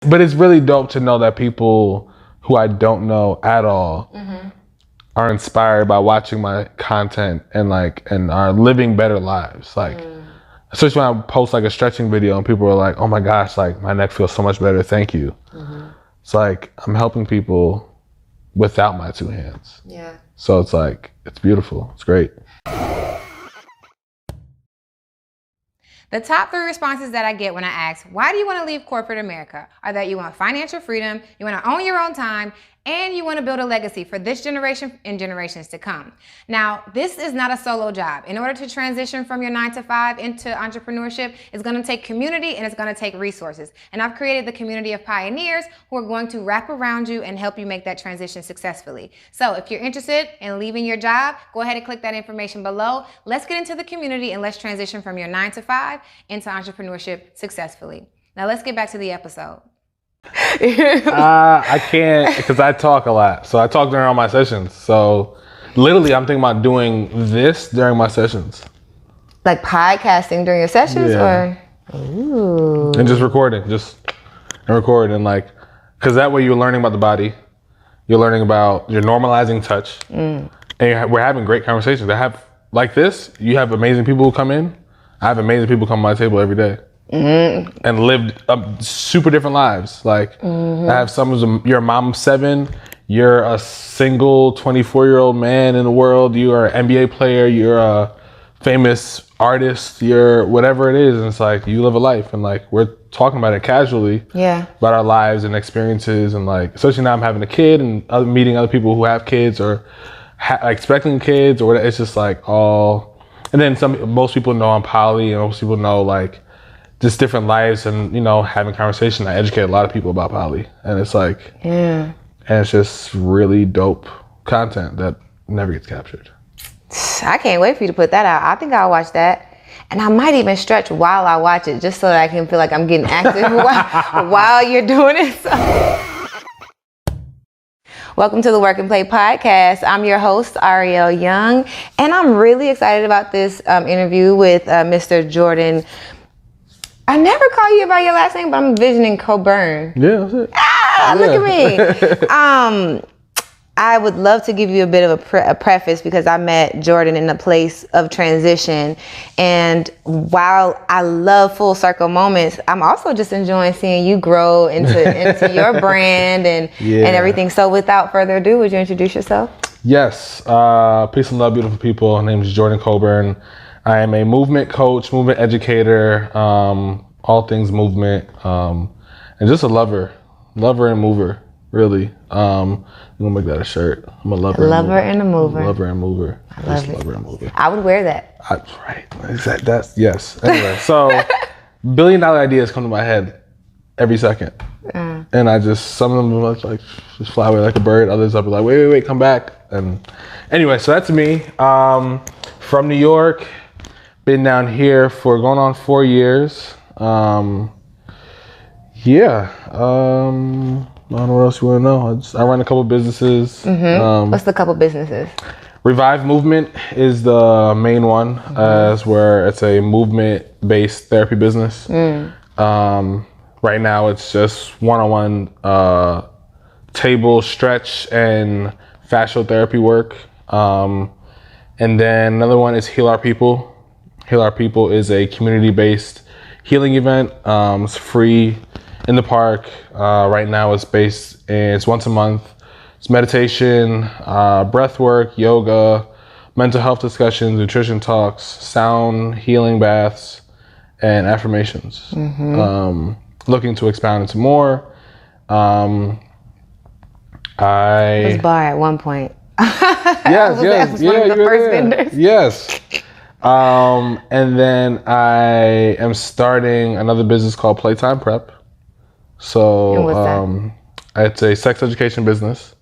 But it's really dope to know that people who I don't know at all are inspired by watching my content and are living better lives. Especially when I post like a stretching video and people are like, oh my gosh, like my neck feels so much better, thank you. It's like I'm helping people without my two hands. Yeah. So it's like, it's beautiful, it's great. The top 3 responses that I get when I ask, why do you want to leave corporate America, are that you want financial freedom, you want to own your own time, and you want to build a legacy for this generation and generations to come. Now, this is not a solo job. In order to transition from your 9-to-5 into entrepreneurship, it's going to take community and it's going to take resources. And I've created the community of pioneers who are going to wrap around you and help you make that transition successfully. So if you're interested in leaving your job, go ahead and click that information below. Let's get into the community and let's transition from your 9-to-5 into entrepreneurship successfully. Now let's get back to the episode. I can't, because I talk a lot. So I talk during all my sessions. So literally I'm thinking about doing this during my sessions. Like podcasting during your sessions or? Ooh. And just recording, because that way you're learning about the body. You're learning about, you're normalizing touch. And we're having great conversations. I have, like this, you have amazing people who come in. I have amazing people come to my table every day. And lived super different lives. I have some, you're a mom of 7, you're a single 24-year-old man in the world, you are an NBA player, you're a famous artist, you're whatever it is, and it's like you live a life, and we're talking about it casually, about our lives and experiences, and especially now I'm having a kid and meeting other people who have kids or expecting kids or whatever. It's just all, and then most people know I'm poly, and most people know just different lives, and having conversation. I educate a lot of people about poly, and it's and it's just really dope content that never gets captured. I can't wait for you to put that out. I think I'll watch that, and I might even stretch while I watch it, just so that I can feel like I'm getting active while you're doing it. So. Welcome to the Work and Play podcast. I'm your host, Ariel Young, and I'm really excited about this interview with Mr. Jordan. I never call you by your last name, but I'm envisioning Coburn. Yeah, that's it. Look at me. I would love to give you a bit of a preface, because I met Jordan in a place of transition. And while I love full circle moments, I'm also just enjoying seeing you grow into your brand and everything. So without further ado, would you introduce yourself? Yes. Peace and love, beautiful people. My name is Jordan Coburn. I am a movement coach, movement educator, all things movement, and just a lover and mover, really. I'm gonna make that a shirt. I'm a lover and a mover. Lover and mover. I love it. Lover and mover. I would wear that. Right. Exactly. Yes. Anyway, so $1 billion ideas come to my head every second, and some of them just fly away like a bird. Others I'll be like, wait, come back. And anyway, so that's me. From New York. Been down here for going on 4 years. I don't know what else you want to know. I run a couple businesses. What's the couple businesses? Revive Movement is the main one, as where it's a movement-based therapy business. Right now, it's just one-on-one table stretch and fascial therapy work. And then another one is Heal Our People. Heal Our People is a community-based healing event. It's free in the park. Right now it's once a month. It's meditation, breath work, yoga, mental health discussions, nutrition talks, sound healing baths, and affirmations. Looking to expound into more. I was bar at one point. Yes, Yes. And then I am starting another business called Playtime Prep. So it's a sex education business.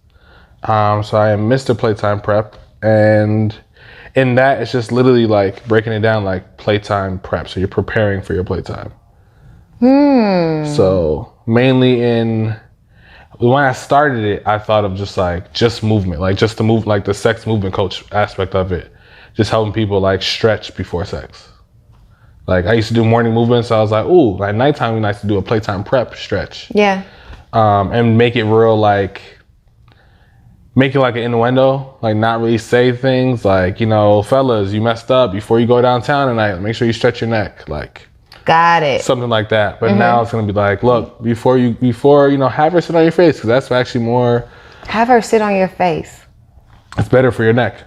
So I am Mr. Playtime Prep, and in that it's just literally breaking it down like playtime prep. So you're preparing for your playtime. So mainly when I started it, I thought of just movement, just to move, the sex movement coach aspect of it. Just helping people stretch before sex. Like I used to do morning movements, so I was like, ooh, like nighttime we like to do a Playtime Prep stretch. Yeah. And make it real, like make it like an innuendo, like not really say things like, you know, fellas, you messed up before you go downtown tonight. Make sure you stretch your neck, like. Got it. Something like that. But now it's gonna be like, look, before you know, have her sit on your face, because that's actually more. Have her sit on your face. It's better for your neck.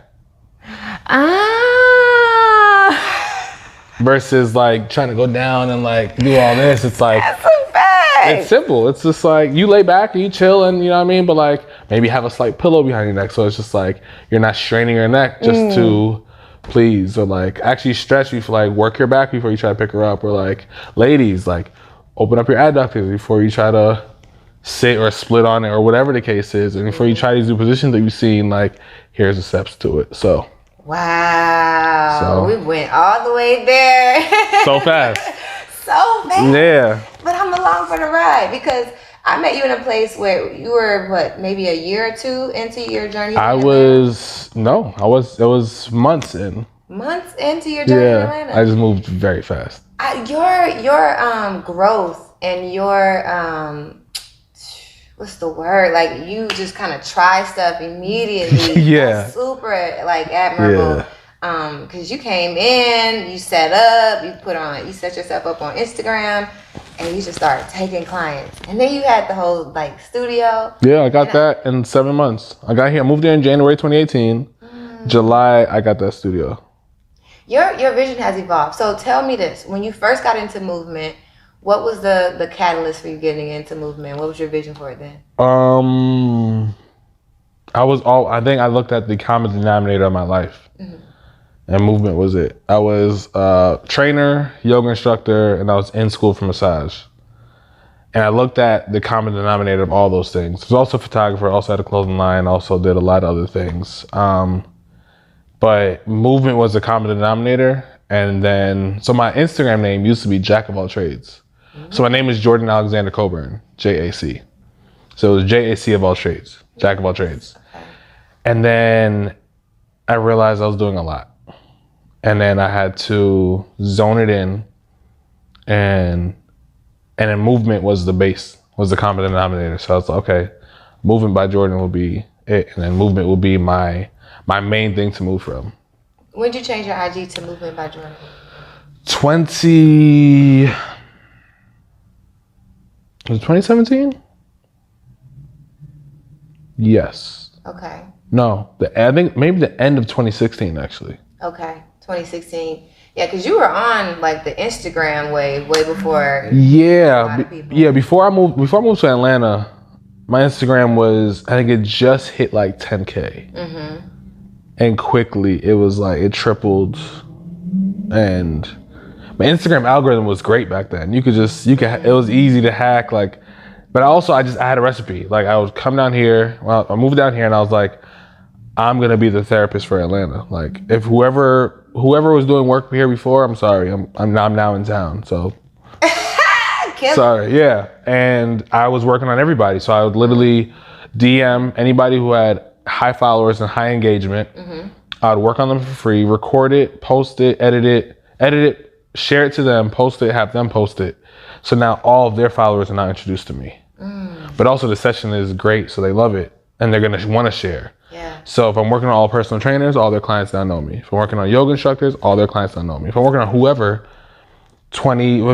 Versus like trying to go down and like do all this. It's like That's a fact. it's simple. It's just like you lay back and you chill, and you know what I mean. But like maybe have a slight pillow behind your neck, so it's just like you're not straining your neck just to please, or like actually stretch you for like work your back before you try to pick her up, or like ladies, like open up your adductors before you try to sit or split on it or whatever the case is, and before you try these new positions that you've seen, like here's the steps to it. So. Wow. So, we went all the way there. So fast. So fast. Yeah. But I'm along for the ride because I met you in a place where you were, what, maybe a year or two into your journey? It was months in. Months into your journey in Atlanta? I just moved very fast. Your growth and your, what's the word? Like you just kind of try stuff immediately. Yeah. That's super like admirable. Cause you came in, you set up, you set yourself up on Instagram, and you just started taking clients. And then you had the whole like studio. Yeah, I got that in 7 months. I moved there in January 2018. July, I got that studio. Your vision has evolved. So tell me this: when you first got into movement, what was the catalyst for you getting into movement? What was your vision for it then? I think I looked at the common denominator of my life, and movement was it. I was a trainer, yoga instructor, and I was in school for massage. And I looked at the common denominator of all those things. I was also a photographer, also had a clothing line, also did a lot of other things. But movement was the common denominator. And then, so my Instagram name used to be Jack of All Trades. So my name is Jordan Alexander Coburn, JAC. So it was JAC of all trades, Jack of all trades. Okay. And then I realized I was doing a lot. And then I had to zone it in, and then movement was the base, was the common denominator. So I was like, okay, movement by Jordan will be it, and then movement will be my main thing to move from. When did you change your IG to Movement by Jordan? 2017? Yes. Okay. No, I think maybe the end of 2016 actually. Okay, 2016. Yeah, because you were on like the Instagram wave way before. Yeah, Before I moved to Atlanta, my Instagram was, I think it just hit like 10K, and quickly it was like it tripled, and my Instagram algorithm was great back then. It was easy to hack, like, but I had a recipe. Like I would come down here, I moved down here and I was like, I'm going to be the therapist for Atlanta. Like if whoever was doing work here before, I'm sorry, I'm now in town. So sorry. Yeah. And I was working on everybody. So I would literally DM anybody who had high followers and high engagement. I would work on them for free, record it, post it, edit it, share it to them, post it, have them post it. So now all of their followers are now introduced to me. But also the session is great, so they love it, and they're gonna want to share. Yeah. So if I'm working on all personal trainers, all their clients now know me. If I'm working on yoga instructors, all their clients now know me. If I'm working on whoever, if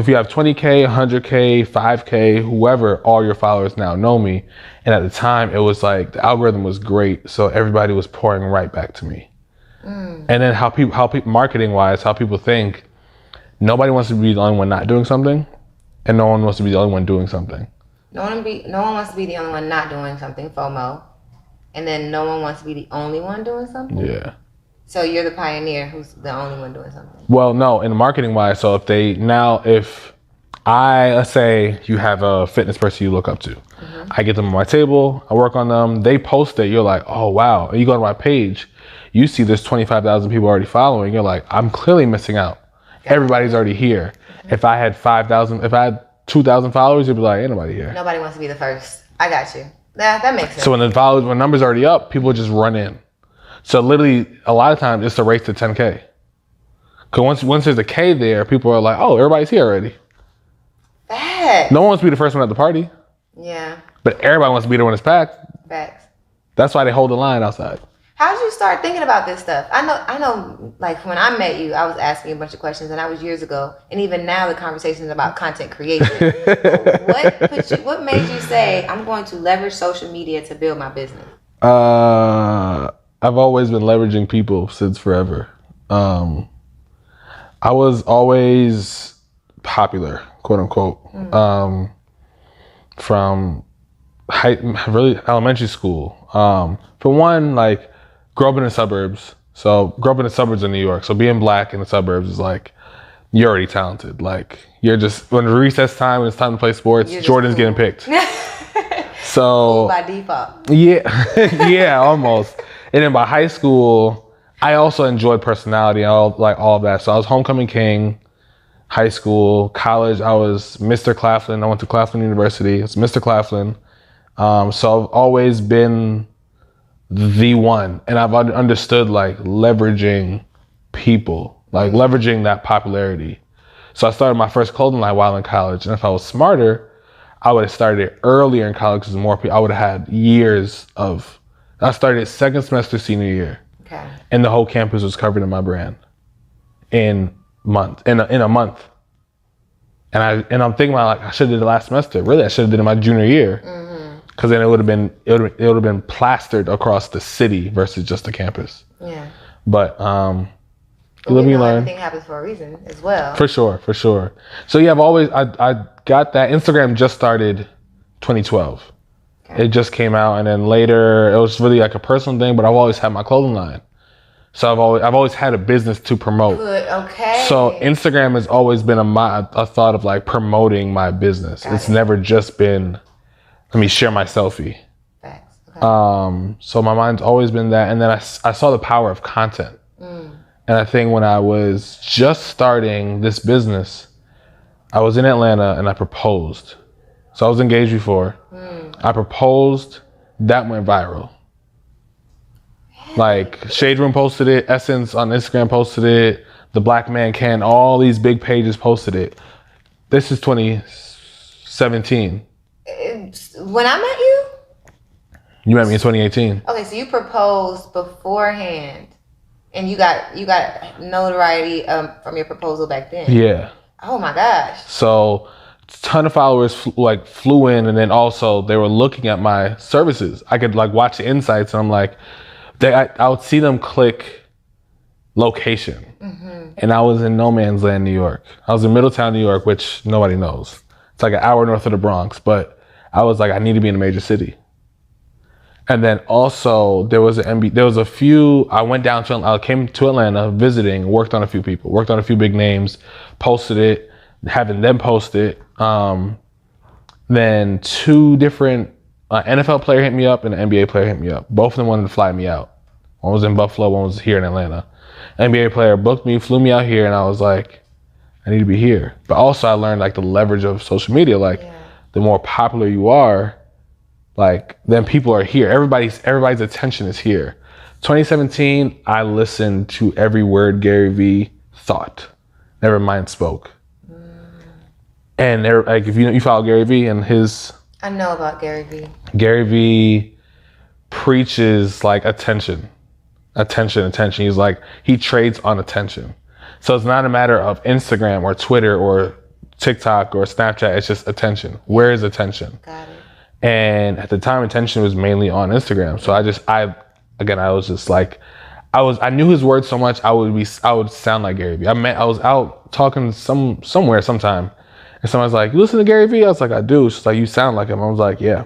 you have 20K, 100K, 5K, whoever, all your followers now know me. And at the time, it was like the algorithm was great, so everybody was pouring right back to me. And then how people marketing wise, how people think, nobody wants to be the only one not doing something, and no one wants to be the only one doing something. No one wants to be the only one not doing something, FOMO. And then no one wants to be the only one doing something? Yeah. So you're the pioneer who's the only one doing something? Well, no, in marketing wise, so let's say you have a fitness person you look up to. I get them on my table, I work on them, they post it, you're like, oh wow. And you go to my page, you see there's 25,000 people already following, you're like, I'm clearly missing out. Everybody's already here. If I had 2,000 followers, you'd be like, ain't nobody here. Nobody wants to be the first. I got you. Yeah, that makes sense. So when numbers are already up, people just run in. So literally, a lot of times it's a race to 10K. Because once there's a K there, people are like, oh, everybody's here already. Facts. No one wants to be the first one at the party. Yeah. But everybody wants to be there when it's packed. Facts. That's why they hold the line outside. How did you start thinking about this stuff? I know, like when I met you, I was asking you a bunch of questions, and that was years ago. And even now, the conversation is about content creation. What made you say, I'm going to leverage social media to build my business? I've always been leveraging people since forever. I was always popular, quote unquote, from really elementary school. For one, like, grew up in the suburbs. So grew up in the suburbs of New York. So being black in the suburbs is like, you're already talented. Like, you're just, when recess time and it's time to play sports, Jordan's getting picked. So by default. Yeah, yeah, almost. And then by high school, I also enjoyed personality and all of that. So I was homecoming king. High school, college, I was Mr. Claflin. I went to Claflin University. It's Mr. Claflin. So I've always been the one, and I've understood like leveraging people, like leveraging that popularity. So I started my first clothing line while in college, and if I was smarter, I would have started it earlier in college because more people. I would have had years of. I started second semester senior year, and the whole campus was covered in my brand in a month. And I'm thinking about, like, I should have did it last semester. Really, I should have did it my junior year. Because then it would have been plastered across the city versus just the campus. Yeah. But you live and you learn. Everything happens for a reason as well. For sure. So yeah, I got that. Instagram just started 2012. It just came out, and then later it was really like a personal thing. But I've always had my clothing line, so I've always had a business to promote. Good. Okay. So Instagram has always been a thought of like promoting my business. It's never just been, let me share my selfie. Facts. Okay. So my mind's always been that. And then I saw the power of content. And I think when I was just starting this business, I was in Atlanta and I proposed. So I was engaged before. I proposed, that went viral. Like Shade Room posted it, Essence on Instagram posted it, The Black Man Can, all these big pages posted it. This is 2017. When I met you? You met me in 2018. Okay, so you proposed beforehand, and you got notoriety from your proposal back then. Yeah. Oh my gosh. So, ton of followers flew in, and then also they were looking at my services. I could like watch the insights, and I'm like, I would see them click location, and I was in no man's land, New York. I was in Middletown, New York, which nobody knows. It's like an hour north of the Bronx, but I was like, I need to be in a major city. And then also there was a few, I came to Atlanta visiting, worked on a few people, worked on a few big names, posted it, having them post it. Then two different NFL player hit me up and an NBA player hit me up. Both of them wanted to fly me out. One was in Buffalo, one was here in Atlanta. NBA player booked me, flew me out here, and I was like, I need to be here. But also I learned like the leverage of social media. Like the more popular you are, like then people are here. Everybody's attention is here. 2017, I listened to every word Gary Vee thought, never mind spoke. And like if you follow Gary Vee and his, I know about Gary Vee. Gary Vee preaches like attention. He's like, he trades on attention. So it's not a matter of Instagram or Twitter or TikTok or Snapchat. It's just attention. Where is attention? Got it. And at the time, attention was mainly on Instagram. So I was just like, I knew his words so much. I would sound like Gary Vee. I was out talking somewhere sometime, and someone's like, "You listen to Gary Vee?" I was like, "I do." She's like, "You sound like him." I was like, "Yeah."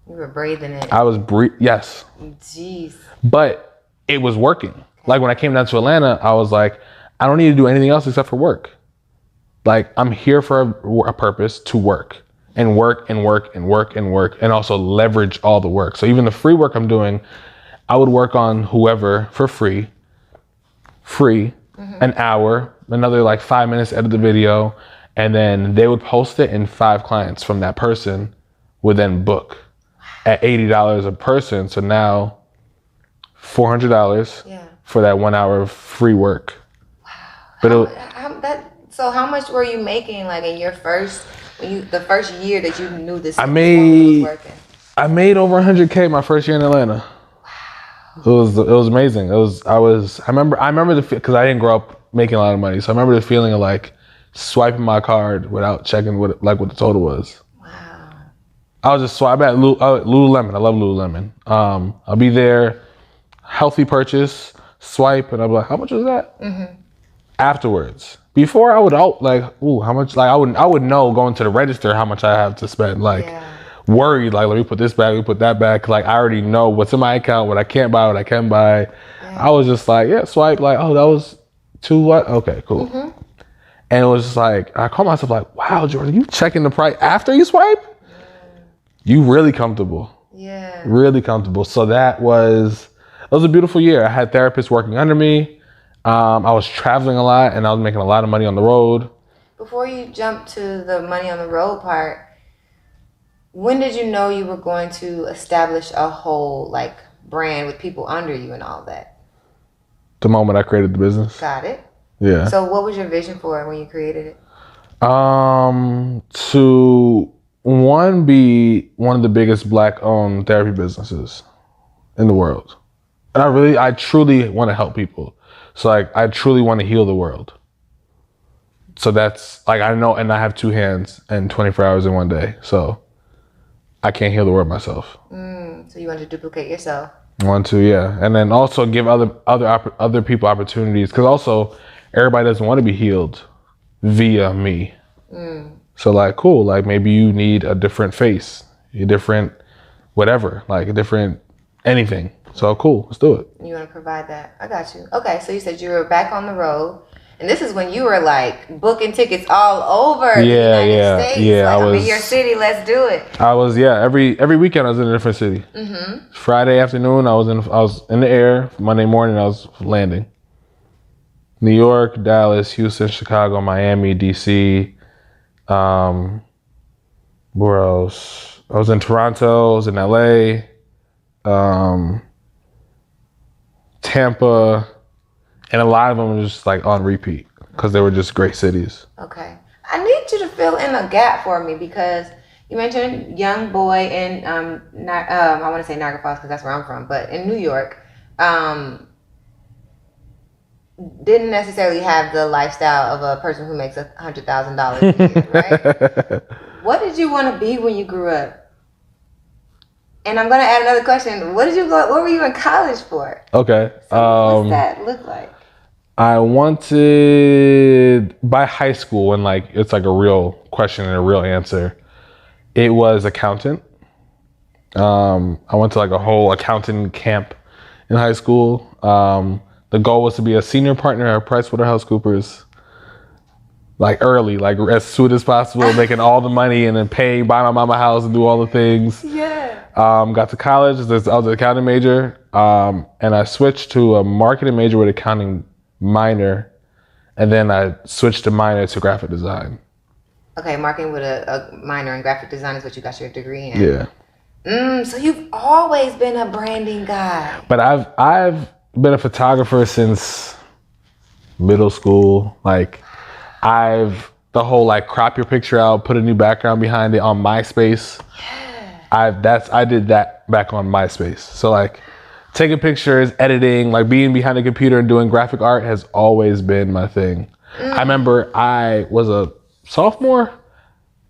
You were breathing it. I was yes. Jeez. But it was working. Okay. Like when I came down to Atlanta, I was like, I don't need to do anything else except for work. Like I'm here for a purpose, to work. And work and work and work and work, and also leverage all the work. So even the free work I'm doing, I would work on whoever for free, an hour, another like 5 minutes, edit the video, and then they would post it, and 5 clients from that person would then book at $80 a person. So now $400 for that 1 hour of free work. Wow, So how much were you making like in your the first year that you knew this was working? I made over 100K my first year in Atlanta. Wow. It was amazing. I remember because I didn't grow up making a lot of money, so I remember the feeling of like swiping my card without checking what the total was. Wow. I was just swipe at Lululemon. I love Lululemon. I'll be there, healthy purchase, swipe, and I'll be like, how much was that? Mm-hmm. Afterwards. Before I would how much? Like I would know going to the register how much I have to spend. Like worried, like let me put this back, let me put that back. Like I already know what's in my account, what I can't buy, what I can buy. Yeah. I was just like, swipe. Like, oh, that was two what? Okay, cool. Mm-hmm. And it was just like I called myself like, wow, Jordan, you checking the price after you swipe? Yeah. You really comfortable. Yeah. Really comfortable. So it was a beautiful year. I had therapists working under me. I was traveling a lot and I was making a lot of money on the road. Before you jump to the money on the road part, when did you know you were going to establish a whole like brand with people under you and all that? The moment I created the business. Got it. Yeah. So what was your vision for it when you created it? To be one of the biggest Black-owned therapy businesses in the world. And I truly want to help people. So like, I truly want to heal the world. So that's like, I know, and I have two hands and 24 hours in one day. So I can't heal the world myself. So you want to duplicate yourself? I want to, yeah. And then also give other people opportunities. Cause also everybody doesn't want to be healed via me. So like, cool. Like maybe you need a different face, a different whatever, like a different anything. So cool, let's do it. You want to provide that? I got you. Okay, so you said you were back on the road, and this is when you were like booking tickets all over the United States. Yeah, like, I'm in your city. Let's do it. I was every weekend I was in a different city. Mm-hmm. Friday afternoon I was in the air. Monday morning I was landing. New York, Dallas, Houston, Chicago, Miami, DC. Where else? I was in Toronto. I was in LA. Tampa, and a lot of them were just like on repeat because they were just great cities. Okay. I need you to fill in a gap for me because you mentioned young boy in, I want to say Niagara Falls because that's where I'm from, but in New York, didn't necessarily have the lifestyle of a person who makes $100,000 a year, right? What did you want to be when you grew up? And I'm going to add another question. What were you in college for? Okay. So what's that look like? I wanted, by high school, when like, it's like a real question and a real answer, it was accountant. I went to like a whole accounting camp in high school. The goal was to be a senior partner at PricewaterhouseCoopers. Like early, like as soon as possible, making all the money and then buy my mama a house and do all the things. Yeah. Got to college, I was an accounting major, and I switched to a marketing major with accounting minor, and then I switched to minor to graphic design. Okay, marketing with a minor in graphic design is what you got your degree in. Yeah. So you've always been a branding guy. But I've been a photographer since middle school. Like the whole like crop your picture out, put a new background behind it on MySpace. Yeah. I did that back on MySpace. So like taking pictures, editing, like being behind a computer and doing graphic art has always been my thing. I remember I was a sophomore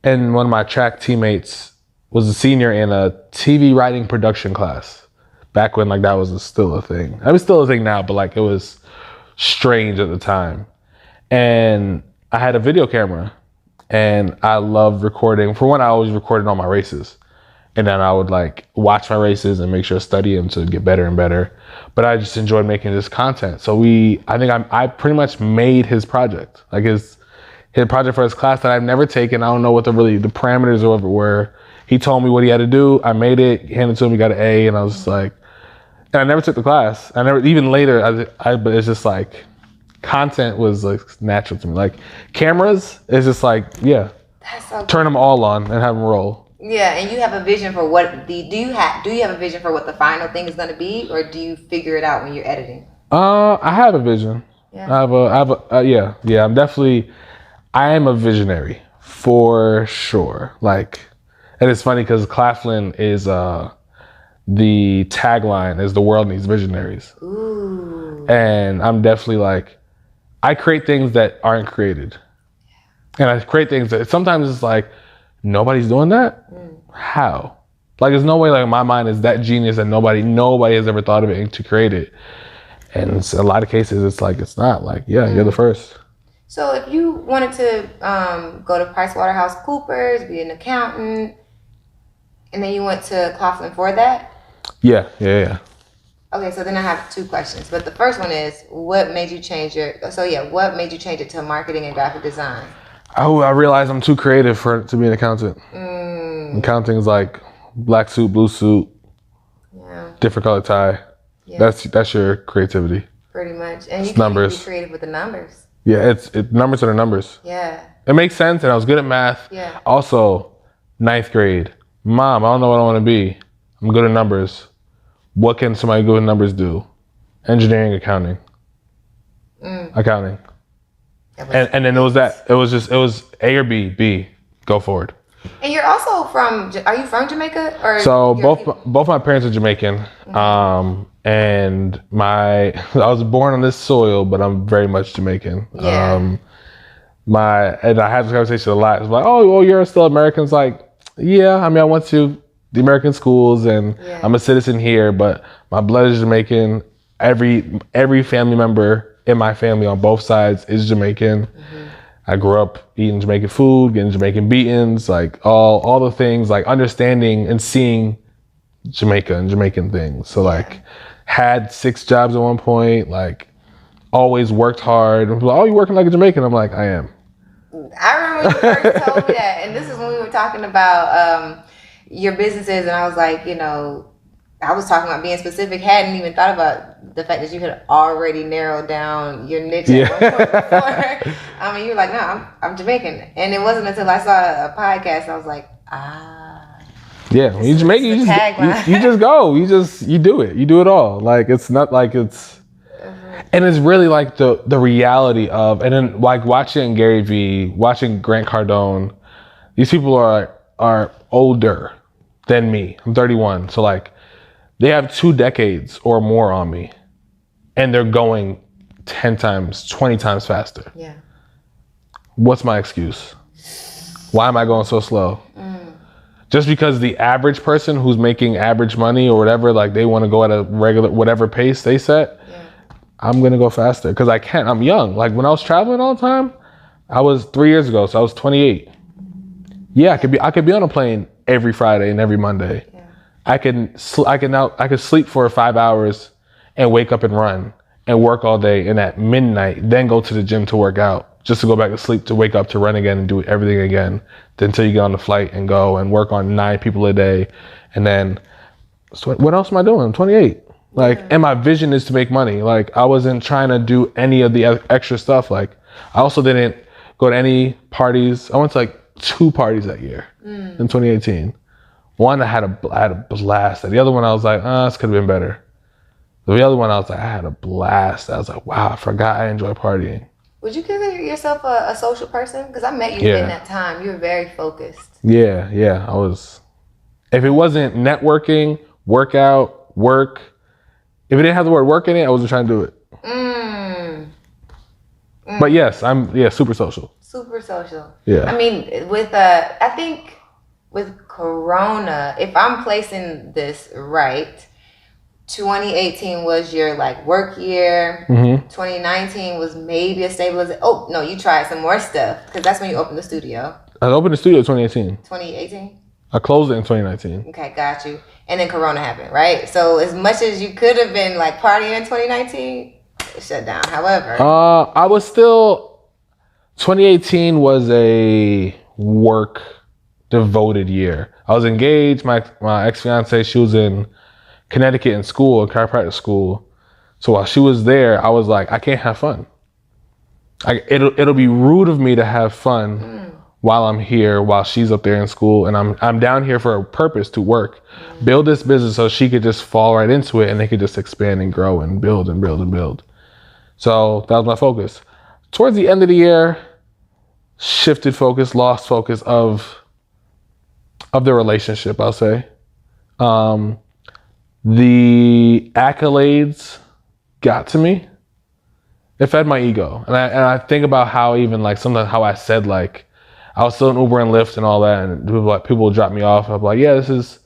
and one of my track teammates was a senior in a TV writing production class. Back when like that was still a thing. I mean, it's still a thing now, but like it was strange at the time. And I had a video camera and I loved recording. For one, I always recorded all my races. And then I would like watch my races and make sure to study them to get better and better. But I just enjoyed making this content. So I pretty much made his project. Like his project for his class that I've never taken. I don't know what the parameters or whatever were. He told me what he had to do. I made it, handed it to him, he got an A, and I was just like, and I never took the class. Even later, but it's just like, content was like natural to me. Like cameras, it's just like, yeah, that's so turn them all on and have them roll. Yeah, and you have a vision for what do you have a vision for what the final thing is going to be, or do you figure it out when you're editing? I have a vision. Yeah. I am a visionary for sure. Like, and it's funny because Claflin is the tagline is the world needs visionaries. Ooh. And I'm definitely like, I create things that aren't created. And I create things that sometimes it's like, nobody's doing that? How? Like, there's no way like my mind is that genius that nobody has ever thought of it to create it. And it's, a lot of cases, it's like, it's not. Like, yeah, you're the first. So if you wanted to go to PricewaterhouseCoopers, be an accountant, and then you went to Claflin for that? Yeah. Okay, so then I have two questions. But the first one is, what made you change it to marketing and graphic design? Oh, I realized I'm too creative to be an accountant. Accounting is like black suit, blue suit, different color tie. Yeah. That's your creativity. Pretty much. And you can be creative with the numbers. Yeah, numbers are the numbers. Yeah. It makes sense, and I was good at math. Yeah. Also, 9th grade. Mom, I don't know what I want to be. I'm good at numbers. What can somebody good at numbers do? Engineering, accounting. Accounting. And then it was A or B. B. Go forward. And you're also are you from Jamaica? Or so both my parents are Jamaican. And I was born on this soil, but I'm very much Jamaican. Yeah. And I had this conversation a lot. It's like, oh, well, you're still American. It's like, yeah, I mean, I went to the American schools and I'm a citizen here, but my blood is Jamaican. Every family member in my family on both sides is Jamaican. I grew up eating Jamaican food, getting Jamaican beatings, like all the things, like understanding and seeing Jamaica and Jamaican things. So like had 6 jobs at one point, like always worked hard. Like, oh, you working like a Jamaican? I'm like, I am. I remember when you first told me that, and this is when we were talking about your businesses, and I was like, I was talking about being specific, hadn't even thought about the fact that you had already narrowed down your niche at one point before. I mean, you were like, no, I'm Jamaican. And it wasn't until I saw a podcast, and I was like, yeah, when you're Jamaican, you just go. You do it. You do it all. Like, it's not like it's... And it's really like the reality of... And then like watching Gary Vee, watching Grant Cardone, these people are older than me. I'm 31. So like, they have 2 decades or more on me. And they're going 10 times, 20 times faster. Yeah. What's my excuse? Why am I going so slow? Just because the average person who's making average money or whatever, like they want to go at a regular, whatever pace they set, I'm going to go faster because I can't. I'm young. Like when I was traveling all the time, I was 3 years ago, so I was 28. Yeah, I could be on a plane every Friday and every Monday. Yeah. I could sleep for 5 hours and wake up and run and work all day, and at midnight then go to the gym to work out, just to go back to sleep, to wake up, to run again and do everything again until you get on the flight and go and work on 9 people a day. And then, so what else am I doing? I'm 28. Like, and my vision is to make money. Like, I wasn't trying to do any of the extra stuff. Like, I also didn't go to any parties. I went to like 2 parties that year in 2018. One, I had a blast. The other one, I was like, this could have been better. The other one, I was like, I had a blast. I was like, wow, I forgot I enjoy partying. Would you consider yourself a social person? Because I met you in that time. You were very focused. Yeah. I was. If it wasn't networking, workout, work, if it didn't have the word work in it, I wasn't trying to do it. But yes, I'm super social. Super social. Yeah. I mean, I think with Corona, if I'm placing this right, 2018 was your like work year. 2019 was maybe a stabilization. Oh no, you tried some more stuff because that's when you opened the studio. I opened the studio in 2018. 2018. I closed it in 2019. Okay, got you. And then Corona happened, right? So as much as you could have been like partying in 2019, it shut down. However, I was still. 2018 was a work devoted year. I was engaged. My ex-fiance, she was in Connecticut in school, in chiropractic school. So while she was there, I was like, I can't have fun. It'll be rude of me to have fun while I'm here, while she's up there in school, and I'm down here for a purpose, to work, build this business so she could just fall right into it and they could just expand and grow and build and build and build. So that was my focus. Towards the end of the year, shifted focus, lost focus of the relationship, I'll say. The accolades got to me. It fed my ego. And I think about how even like sometimes how I said like, I was still in Uber and Lyft and all that, and people would drop me off. I'm like, yeah, this is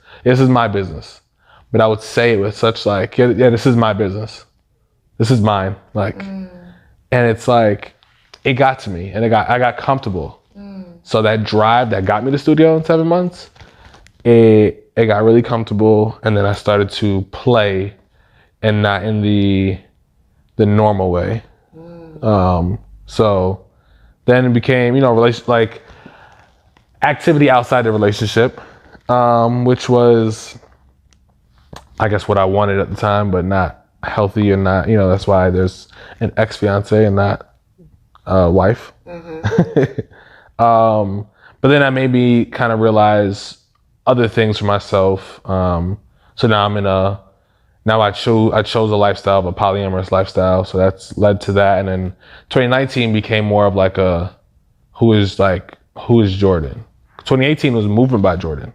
my business. But I would say it with such like, yeah, this is my business. This is mine. Like, and it's like, it got to me, and I got comfortable. So that drive that got me to the studio in 7 months, it got really comfortable, and then I started to play, and not in the normal way. So then it became, like activity outside the relationship, which was, I guess, what I wanted at the time, but not healthy, and not, that's why there's an ex-fiance and not a wife. But then I made me kind of realize other things for myself. So now I chose a lifestyle, of a polyamorous lifestyle. So that's led to that. And then 2019 became more of like who is Jordan? 2018 was Movement by Jordan.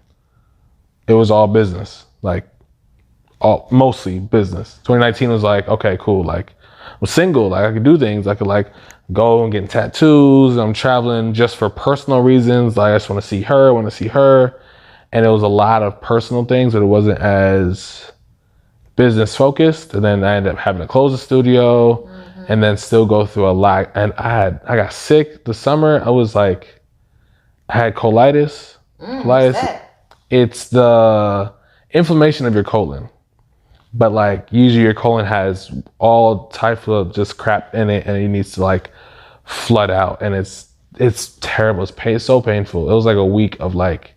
It was all business, mostly business. 2019 was like, okay, cool. Like, I'm single, like I could do things. I could like go and get tattoos. I'm traveling just for personal reasons. Like, I just want to see her. And it was a lot of personal things, but it wasn't as business focused. And then I ended up having to close the studio, and then still go through a lot. And I got sick the summer. I had colitis. Colitis. It's the inflammation of your colon. But like usually your colon has all types of just crap in it, and it needs to like flood out. And it's terrible. It's so painful. It was like a week of like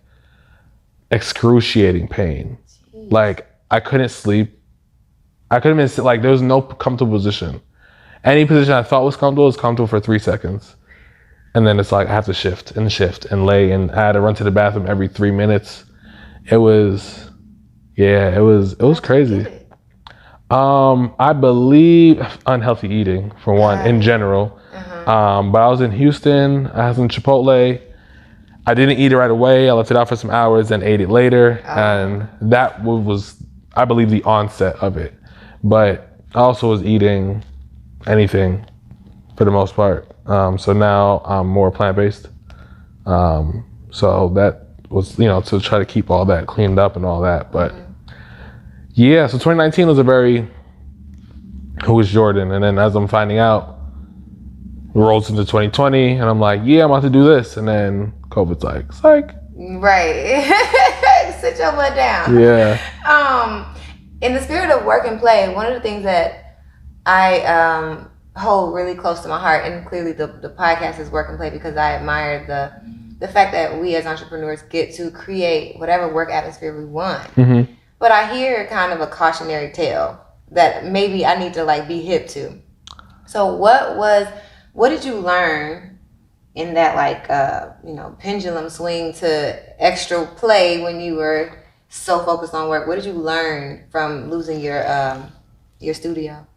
excruciating pain. Jeez. Like I couldn't sleep. I couldn't even sit. Like there was no comfortable position. Any position I thought was comfortable for 3 seconds. And then it's like I have to shift and lay, and I had to run to the bathroom every 3 minutes. It was crazy. I believe unhealthy eating, for one, in general. But I was in Houston. I had some Chipotle. I didn't eat it right away. I left it out for some hours, then ate it later. And that was, I believe, the onset of it. But I also was eating anything for the most part. So now I'm more plant-based. So that was, to try to keep all that cleaned up and all that. But yeah, so 2019 was a very, who is Jordan? And then as I'm finding out, it rolls into 2020, and I'm like, yeah, I'm about to do this. And then COVID's like, psych. Right. Sit your butt down. Yeah. In the spirit of work and play, one of the things that I hold really close to my heart, and clearly the podcast is work and play, because I admire the fact that we as entrepreneurs get to create whatever work atmosphere we want. But I hear kind of a cautionary tale that maybe I need to like be hip to. So what did you learn in that like pendulum swing to extra play when you were so focused on work? What did you learn from losing your studio?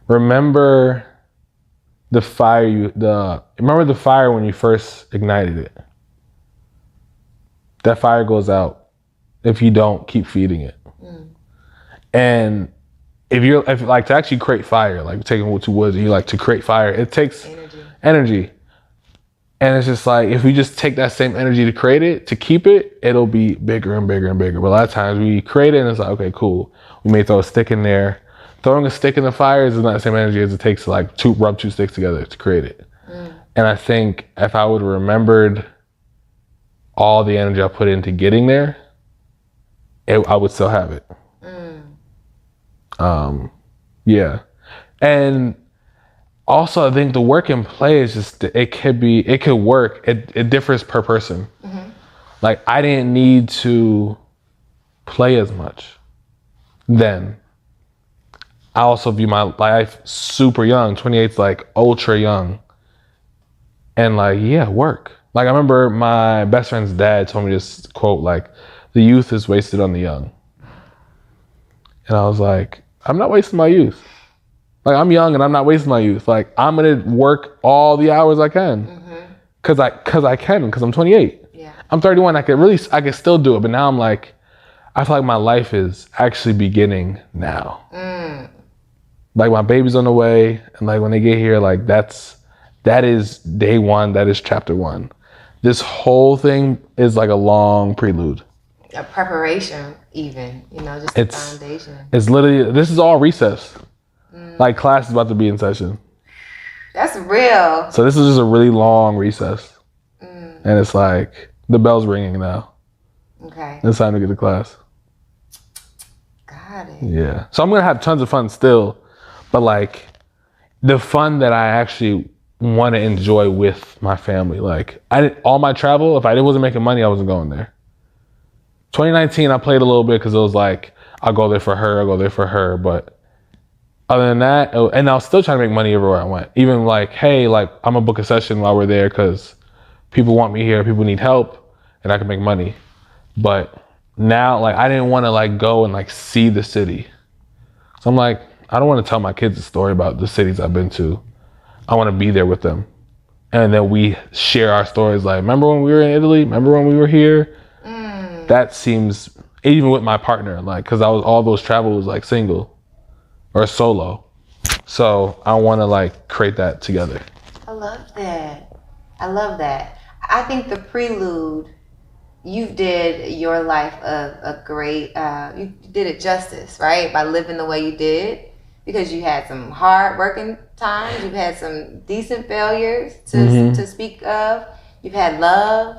Remember the fire when you first ignited it. That fire goes out if you don't keep feeding it. And if like to actually create fire, like taking two woods and you like to create fire, it takes energy. And it's just like, if we just take that same energy to create it, to keep it, it'll be bigger and bigger and bigger. But a lot of times we create it and it's like, okay, cool. We may throw a stick in there. Throwing a stick in the fire is not the same energy as it takes to like rub two sticks together to create it. And I think if I would have remembered all the energy I put into getting there, I would still have it. Yeah. And also I think the work and play is just, it could work. It differs per person. Like I didn't need to play as much then. I also view my life super young. 28's like ultra young. And like, yeah, work. Like I remember my best friend's dad told me this quote, like, the youth is wasted on the young. And I was like, I'm not wasting my youth. Like, I'm young and I'm not wasting my youth. Like, I'm going to work all the hours I can. Cause I'm 28. Yeah. I'm 31. I could still do it. But now I'm like, I feel like my life is actually beginning now. Like, my baby's on the way. And like, when they get here, like, that is day one. That is chapter one. This whole thing is like a long prelude. A preparation, even, just a foundation. It's literally, this is all recess. Like, class is about to be in session. That's real. So this is just a really long recess. And it's like, the bell's ringing now. Okay. It's time to get to class. Got it. Yeah. So I'm going to have tons of fun still. But like, the fun that I actually want to enjoy with my family. Like, all my travel, if I wasn't making money, I wasn't going there. 2019, I played a little bit because it was like, I'll go there for her. But other than that, and I was still trying to make money everywhere I went. Even like, hey, like, I'm going to book a session while we're there because people want me here, people need help, and I can make money. But now, like, I didn't want to like go and like see the city. So I'm like, I don't want to tell my kids a story about the cities I've been to. I want to be there with them. And then we share our stories. Like, remember when we were in Italy? Remember when we were here? That seems, even with my partner, like, because all those travel was like single or solo. So I want to like create that together. I love that. I think the prelude, you did your life a great, you did it justice, right? By living the way you did, because you had some hard working times, you've had some decent failures to speak of, you've had love.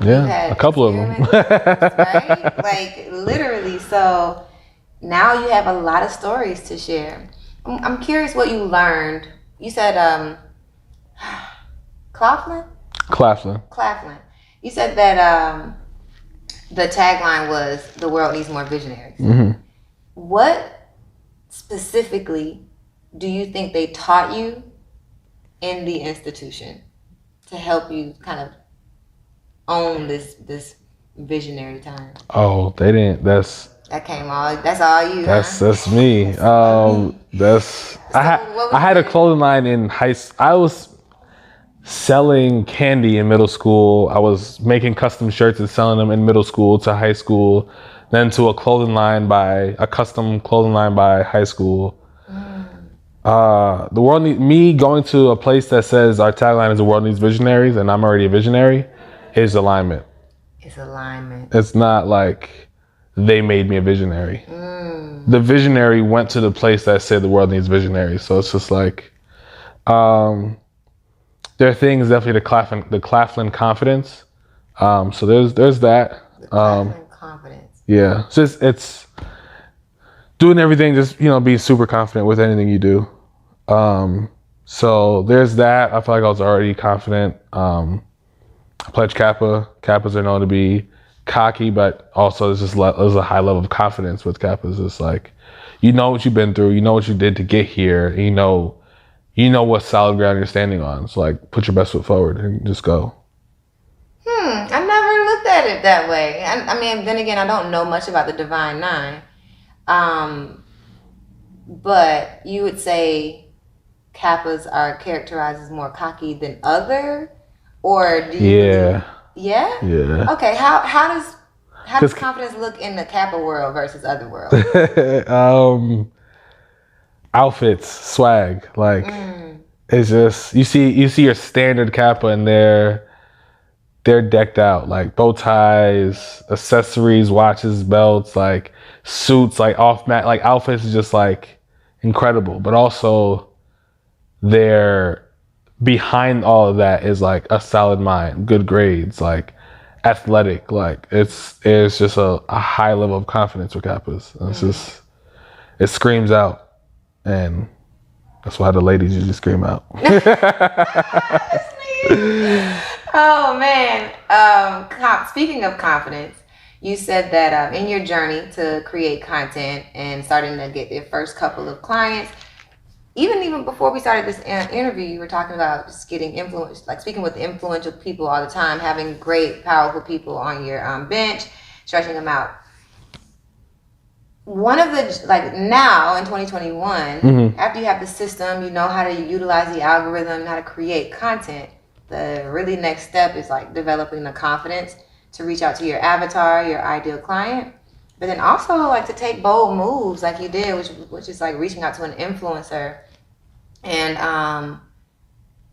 Yeah, had a couple of them. Right? Like, literally. So now you have a lot of stories to share. I'm curious what you learned. You said Claflin? Claflin. You said that the tagline was, "The world needs more visionaries." What specifically do you think they taught you in the institution to help you kind of own this visionary time? Oh, they didn't. That's all you. That's me. I had a clothing line in high school. I was selling candy in middle school. I was making custom shirts and selling them in middle school to high school, then to a custom clothing line by high school. The world me going to a place that says our tagline is "The world needs visionaries," and I'm already a visionary, is alignment. It's alignment. It's not like they made me a visionary. The visionary went to the place that said the world needs visionaries. So it's just like, there are things, definitely the Claflin confidence. So there's that. The Claflin confidence. Yeah. So it's doing everything, just, being super confident with anything you do. So there's that. I feel like I was already confident. I pledge Kappa. Kappas are known to be cocky, but also there's a high level of confidence with Kappas. It's like, you know what you've been through, you know what you did to get here, and you know what solid ground you're standing on. So like, put your best foot forward and just go. I never looked at it that way. I mean, then again, I don't know much about the Divine Nine. But you would say Kappas are characterized as more cocky than other? Or do you? Yeah. Yeah? Yeah. Okay, how does confidence look in the Kappa world versus other world? Outfits, swag, like it's just you see your standard Kappa and they're decked out, like bow ties, accessories, watches, belts, like suits, like off-mat, like outfits is just like incredible. But also they're behind all of that is like a solid mind, good grades, like athletic, like it's just a high level of confidence with Kappas. It's just, it screams out, and that's why the ladies usually scream out. Oh man. Speaking of confidence, you said that in your journey to create content and starting to get your first couple of clients, even before we started this interview, you were talking about just getting influence, like speaking with influential people all the time, having great, powerful people on your bench, stretching them out. one of the, like now in 2021, after you have the system, you know how to utilize the algorithm, how to create content, the really next step is like developing the confidence to reach out to your avatar, your ideal client, but then also like to take bold moves like you did, which is like reaching out to an influencer and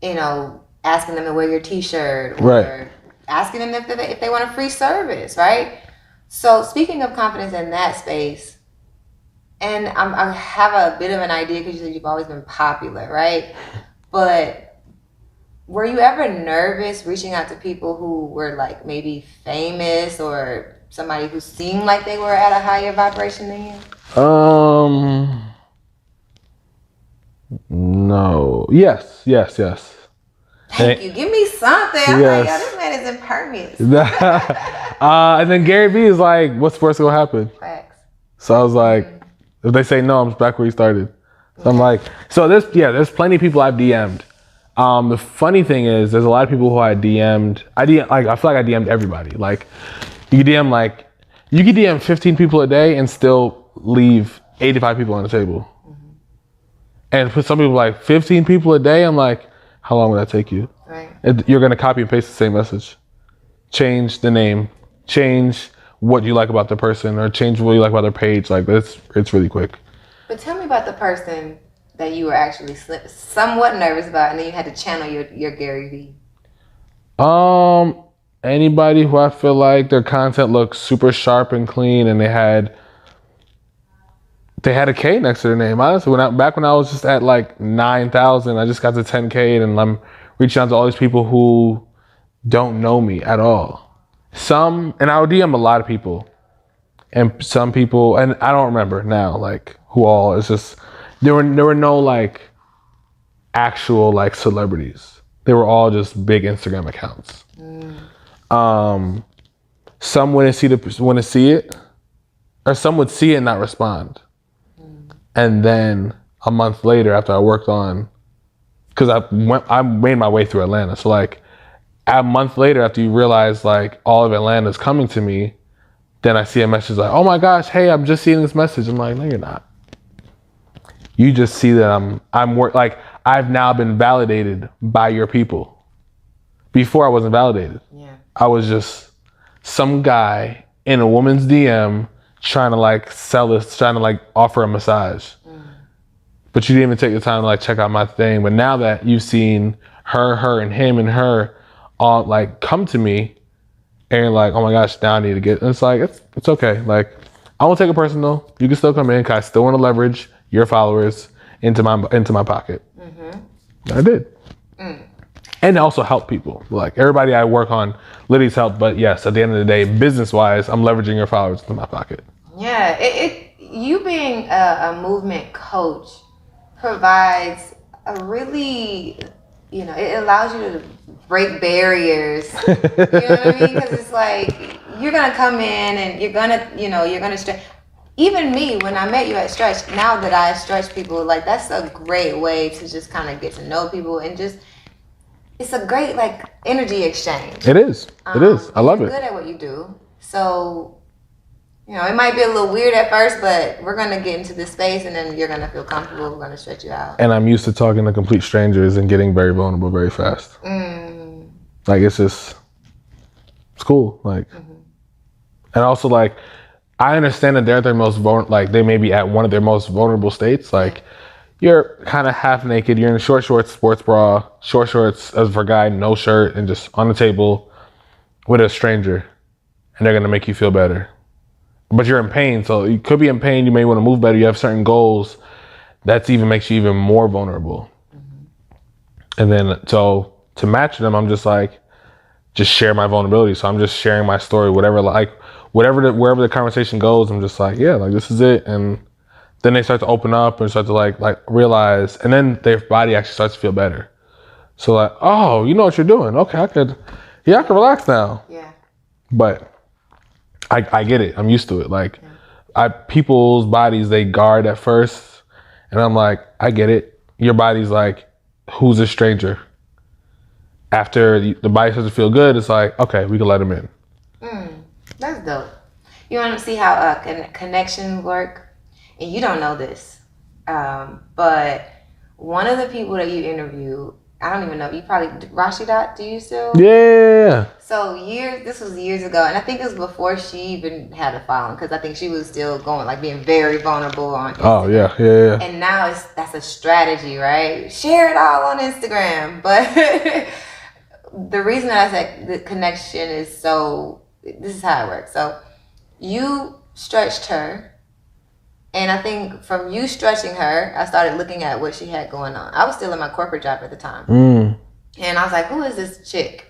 you know, asking them to wear your t-shirt, or asking them if they want a free service, right? So speaking of confidence in that space, and I have a bit of an idea because you said you've always been popular, right? But were you ever nervous reaching out to people who were like maybe famous or somebody who seemed like they were at a higher vibration than you? No. Yes. Thank you. Give me something. I'm like, yo, this man is impervious. And then Gary Vee is like, what's first gonna happen? Facts. So I was like, if they say no, I'm back where you started. So I'm like, so there's plenty of people I've DM'd. The funny thing is, there's a lot of people who I DM'd. I feel like I DM'd everybody. Like, you could DM 15 people a day and still leave 85 people on the table. And for some people, like 15 people a day, I'm like, how long would that take you? Right. You're gonna copy and paste the same message. Change the name, change what you like about the person, or change what you like about their page. Like it's really quick. But tell me about the person that you were actually somewhat nervous about, and then you had to channel your Gary Vee. Anybody who I feel like their content looks super sharp and clean, and they had a K next to their name. Honestly, back when I was just at like 9,000, I just got to 10K, and I'm reaching out to all these people who don't know me at all. And I would DM a lot of people, and some people, and I don't remember now, like who all. It's just there were no like actual like celebrities. They were all just big Instagram accounts. Some wouldn't see it, or some would see it and not respond. And then a month later, after I worked on, because I made my way through Atlanta, so like a month later, after you realize like all of Atlanta's coming to me, then I see a message like, oh my gosh, hey, I'm just seeing this message. I'm like, no, you're not. You just see that like I've now been validated by your people. Before I wasn't validated. Yeah. I was just some guy in a woman's DM trying to like trying to like offer a massage. But you didn't even take the time to like check out my thing. But now that you've seen her and him and her all like come to me, and you're like, oh my gosh, now I need to get, and it's like, it's okay. Like, I won't take it personal. You can still come in, because I still want to leverage your followers into my pocket. I did. And also help people. Like, everybody I work on literally help, but yes, at the end of the day, business-wise, I'm leveraging your followers into my pocket. Yeah, you being a movement coach provides a really, it allows you to break barriers. You know what I mean? Because it's like, you're going to come in and you're going to stretch. Even me, when I met you at Stretch, now that I stretch people, like, that's a great way to just kind of get to know people, and just, it's a great like energy exchange. It is. I love it. You're good at what you do. So, it might be a little weird at first, but we're going to get into this space, and then you're going to feel comfortable. We're going to stretch you out. And I'm used to talking to complete strangers and getting very vulnerable very fast. Like, it's cool. Like, and also like, I understand that they're at their most they may be at one of their most vulnerable states. Like, you're kind of half naked. You're in short shorts, sports bra, short shorts as for a guy, no shirt, and just on the table with a stranger, and they're going to make you feel better. But you're in pain, so you could be in pain. You may want to move better. You have certain goals. That even makes you even more vulnerable. And then, so to match them, I'm just like, just share my vulnerability. So I'm just sharing my story, wherever the conversation goes. I'm just like, yeah, like, this is it. And then they start to open up and start to like realize, and then their body actually starts to feel better. So like, oh, you know what you're doing. Okay, I can relax now. Yeah. But I get it. I'm used to it. Like, people's bodies, they guard at first, and I'm like, I get it. Your body's like, who's a stranger? After the body starts to feel good, it's like, okay, we can let him in. That's dope. You want to see how connections work? And you don't know this, but one of the people that you interview, I don't even know, you probably, Rashida, do you still? Yeah. So this was years ago, and I think it was before she even had a following, because I think she was still going, like being very vulnerable on Instagram. Oh, yeah. And now that's a strategy, right? Share it all on Instagram. But the reason that I said the connection is this is how it works. So you stretched her, and I think from you stretching her, I started looking at what she had going on. I was still in my corporate job at the time. And I was like, who is this chick?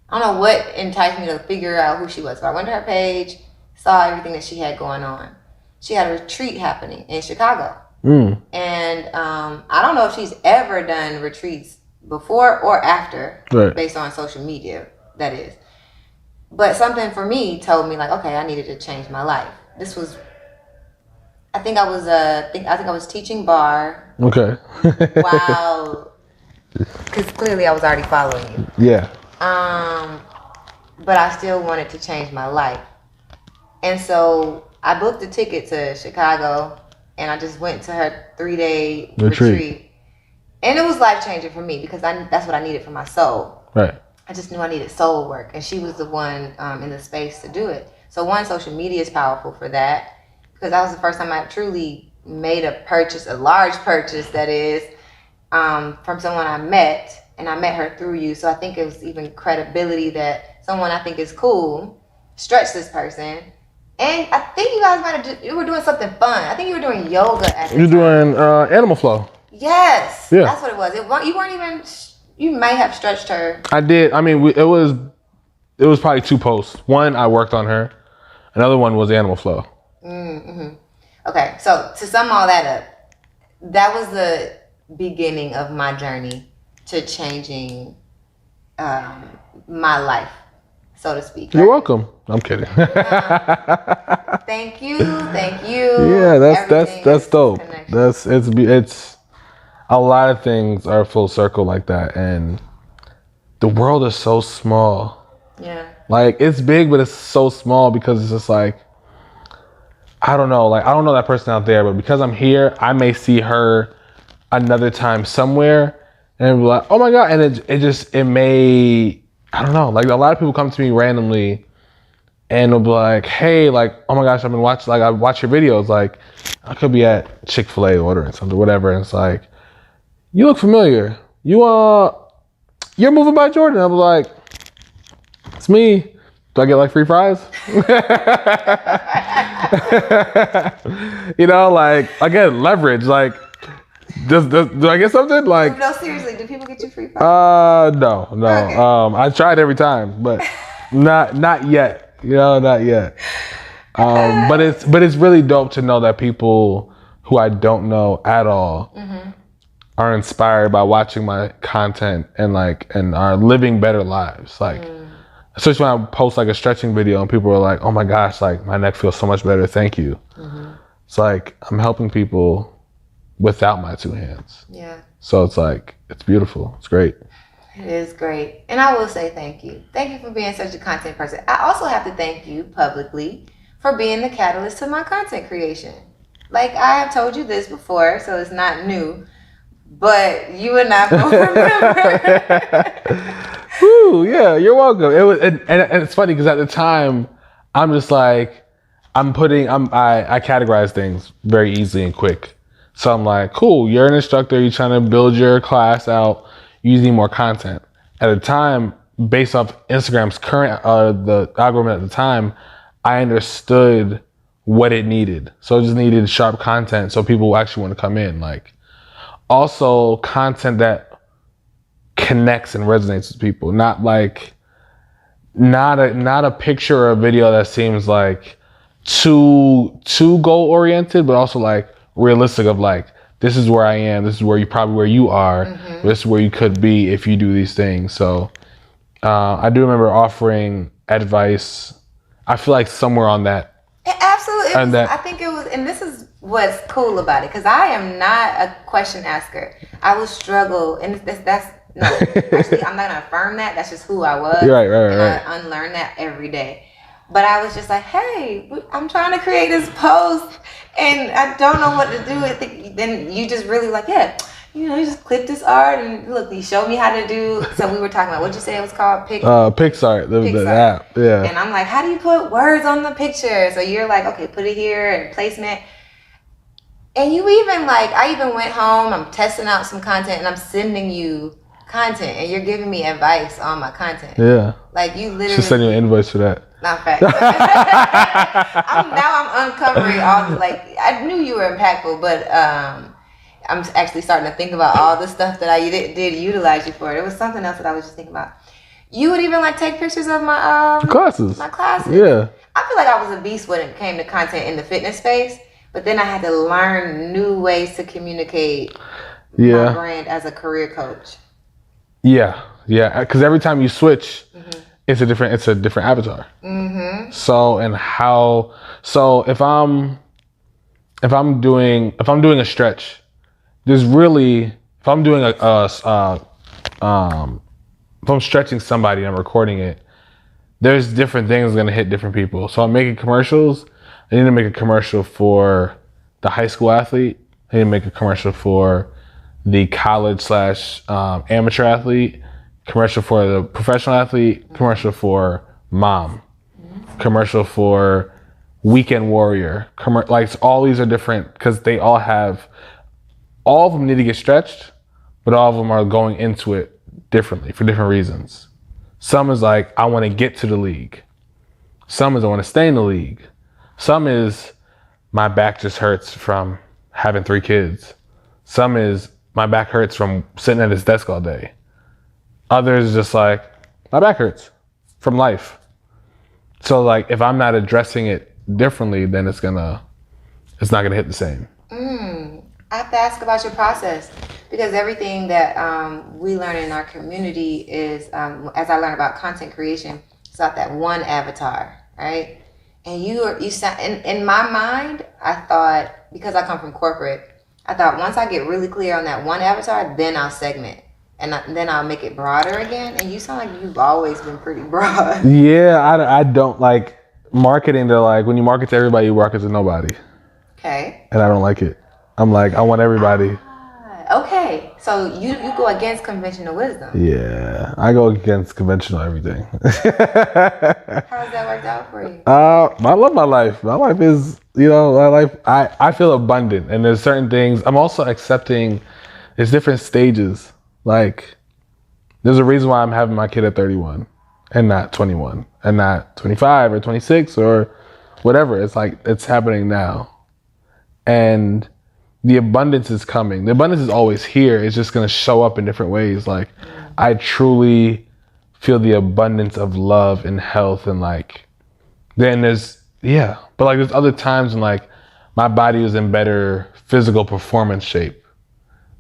I don't know what enticed me to figure out who she was. So I went to her page, saw everything that she had going on. She had a retreat happening in Chicago. And I don't know if she's ever done retreats before or after, based on social media, that is. But something for me told me, like, okay, I needed to change my life. This was, I think I was teaching bar. Okay. Wow. Because clearly I was already following you. Yeah. But I still wanted to change my life. And so I booked a ticket to Chicago, and I just went to her 3-day retreat. And it was life-changing for me, because that's what I needed for my soul. Right. I just knew I needed soul work, and she was the one in the space to do it. So one, social media is powerful for that, because that was the first time I truly made a purchase, a large purchase, that is, from someone I met, and I met her through you. So I think it was even credibility that someone I think is cool stretched this person. And I think you guys you were doing something fun. I think you were doing yoga at the time. You're doing animal flow. Yes. Yeah. That's what it was. You weren't even, you might have stretched her. I did. I mean, it was probably 2 posts. One, I worked on her. Another one was animal flow. Mm-hmm. Okay. So to sum all that up, that was the beginning of my journey to changing my life, so to speak. You're welcome. I'm kidding. Thank you. Yeah, that's dope. It's a lot of things are full circle like that, and the world is so small. Yeah. Like, it's big, but it's so small, because it's just like, I don't know that person out there, but because I'm here, I may see her another time somewhere, and be like, oh my God, and it may, I don't know, like, a lot of people come to me randomly, and they'll be like, hey, like, oh my gosh, I've been watching, like, I watch your videos, like, I could be at Chick-fil-A ordering something, whatever, and it's like, you look familiar. You're moving by Jordan. I'm like, it's me. Do I get like free fries? You know, like, again, leverage. Like, do I get something? Like, no, seriously, do people get you free fries? No. Okay. I tried every time, but not yet. You know, not yet. But it's really dope to know that people who I don't know at all are inspired by watching my content and are living better lives. Like, especially when I post like a stretching video and people are like, oh my gosh, like, my neck feels so much better. Thank you. It's like, I'm helping people without my 2 hands. Yeah. So it's like, it's beautiful. It's great. It is great. And I will say thank you. Thank you for being such a content person. I also have to thank you publicly for being the catalyst to my content creation. Like, I have told you this before, so it's not new, but you and I both remember. Woo, yeah, you're welcome. It was, and it's funny because at the time, I'm just like, I categorize things very easily and quick. So I'm like, cool, you're an instructor, you're trying to build your class out, you need more content. At the time, based off Instagram's current, the algorithm at the time, I understood what it needed. So it just needed sharp content so people actually want to come in. Like, also content that connects and resonates with people, not a picture or a video that seems like too goal oriented, but also like realistic of like, this is where I am, this is where you are, this is where you could be if you do these things. So I do remember offering advice, I feel like somewhere on that. Absolutely. I think it was, and this is what's cool about it, because I am not a question asker. I will struggle, and no, actually, I'm not gonna affirm that. That's just who I was. Right. I unlearn that every day. But I was just like, hey, I'm trying to create this post and I don't know what to do. I think then you just really like, yeah, you just clip this art and look, you showed me how to do. So we were talking about, what'd you say it was called? Pixart, the app, yeah. And I'm like, how do you put words on the picture? So you're like, okay, put it here and placement. And you even I even went home, I'm testing out some content and I'm sending you content and you're giving me advice on my content. Yeah. Like you literally should send you an invoice for that. Not facts. I'm uncovering all I knew you were impactful, but I'm actually starting to think about all the stuff that I did utilize you for. There was something else that I was just thinking about. You would even take pictures of my classes. My classes. Yeah. I feel like I was a beast when it came to content in the fitness space, but then I had to learn new ways to communicate my brand as a career coach. Yeah. Because every time you switch, it's a different avatar. Mm-hmm. So if I'm doing a stretch, there's really, if I'm doing if I'm stretching somebody and I'm recording it, there's different things going to hit different people. So I'm making commercials. I need to make a commercial for the high school athlete. I need to make a commercial for the college / amateur athlete, commercial for the professional athlete, commercial for mom, commercial for weekend warrior. All these are different because they all of them need to get stretched, but all of them are going into it differently for different reasons. Some is I want to get to the league. Some is I want to stay in the league. Some is my back just hurts from having 3 kids. Some is my back hurts from sitting at his desk all day. Others just my back hurts from life. So if I'm not addressing it differently, then it's not gonna hit the same. I have to ask about your process because everything that we learn in our community is, as I learned about content creation, it's about that one avatar, right? And you sound, in my mind, I thought, because I come from corporate, I thought once I get really clear on that one avatar, then I'll segment. And then I'll make it broader again. And you sound like you've always been pretty broad. Yeah, I don't like marketing. They're when you market to everybody, you market to nobody. Okay. And I don't like it. I'm I want everybody. Okay. So you go against conventional wisdom. Yeah, I go against conventional everything. How has that worked out for you? I love my life. My life is, I feel abundant. And there's certain things. I'm also accepting there's different stages. There's a reason why I'm having my kid at 31 and not 21 and not 25 or 26 or whatever. It's it's happening now. And the abundance is coming. The abundance is always here. It's just going to show up in different ways. I truly feel the abundance of love and health and then there's, but there's other times when my body was in better physical performance shape.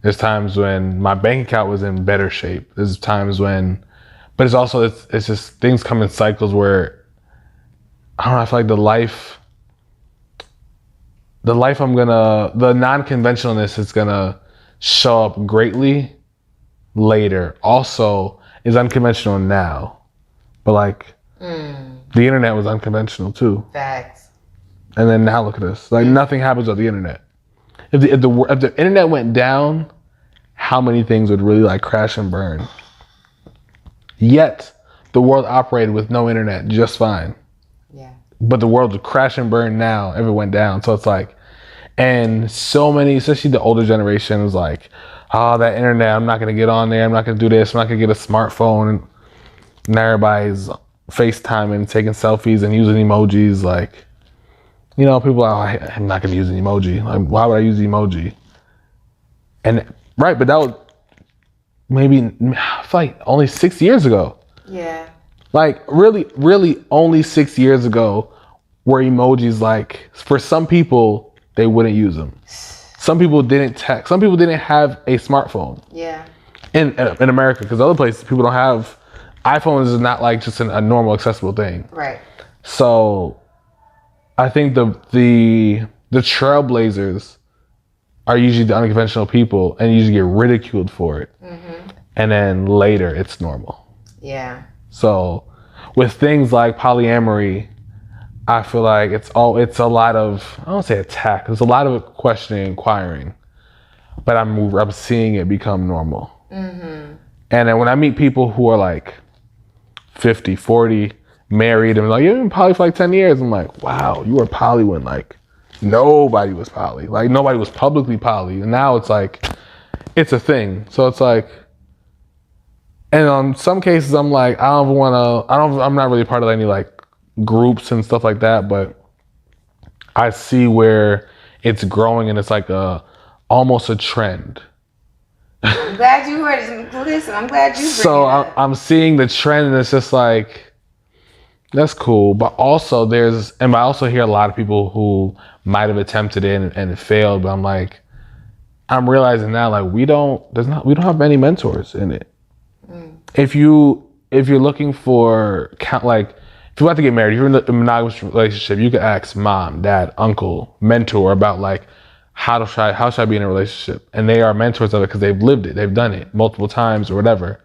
There's times when my bank account was in better shape. There's times when, but it's also, it's just things come in cycles where, I don't know, I feel the the non-conventionalness is gonna show up greatly later. Also, is unconventional now. But the internet was unconventional too. Facts. And then now look at this. Nothing happens on the internet. If the internet went down, how many things would really crash and burn? Yet the world operated with no internet just fine. Yeah. But the world would crash and burn now if it went down. So it's and so many, especially the older generation, is that internet, I'm not gonna get on there, I'm not gonna do this, I'm not gonna get a smartphone, and everybody's FaceTiming, taking selfies and using emojis. People are I'm not gonna use an emoji. Why would I use the emoji? And right, but that was maybe only 6 years ago. Yeah. Really only 6 years ago were emojis for some people, they wouldn't use them. Some people didn't text. Some people didn't have a smartphone. Yeah. In America, because other places people don't have iPhones. Is not just a normal accessible thing. Right. So I think the trailblazers are usually the unconventional people and usually get ridiculed for it. Mm-hmm. And then later it's normal. Yeah. So with things like polyamory I feel like it's a lot of, I don't say attack, it's a lot of questioning, inquiring, but I'm seeing it become normal. Mm-hmm. And then when I meet people who are like 50, 40, married, and like, you've been poly for like 10 years, I'm like, wow, you were poly when like nobody was poly. Like nobody was publicly poly. And now it's like, it's a thing. So it's like, and on some cases I'm like, I'm not really part of any like groups and stuff like that, but I see where it's growing and it's like almost a trend. I'm glad you heard it. Listen, I'm glad you. So I'm seeing the trend, and it's just like, that's cool. But also I also hear a lot of people who might have attempted it and it failed. But I'm like, I'm realizing now, like we don't have many mentors in it. Mm. If you're looking for like, if you want to get married, if you're in a monogamous relationship, you can ask mom, dad, uncle, mentor about like, how should I be in a relationship? And they are mentors of it because they've lived it. They've done it multiple times or whatever.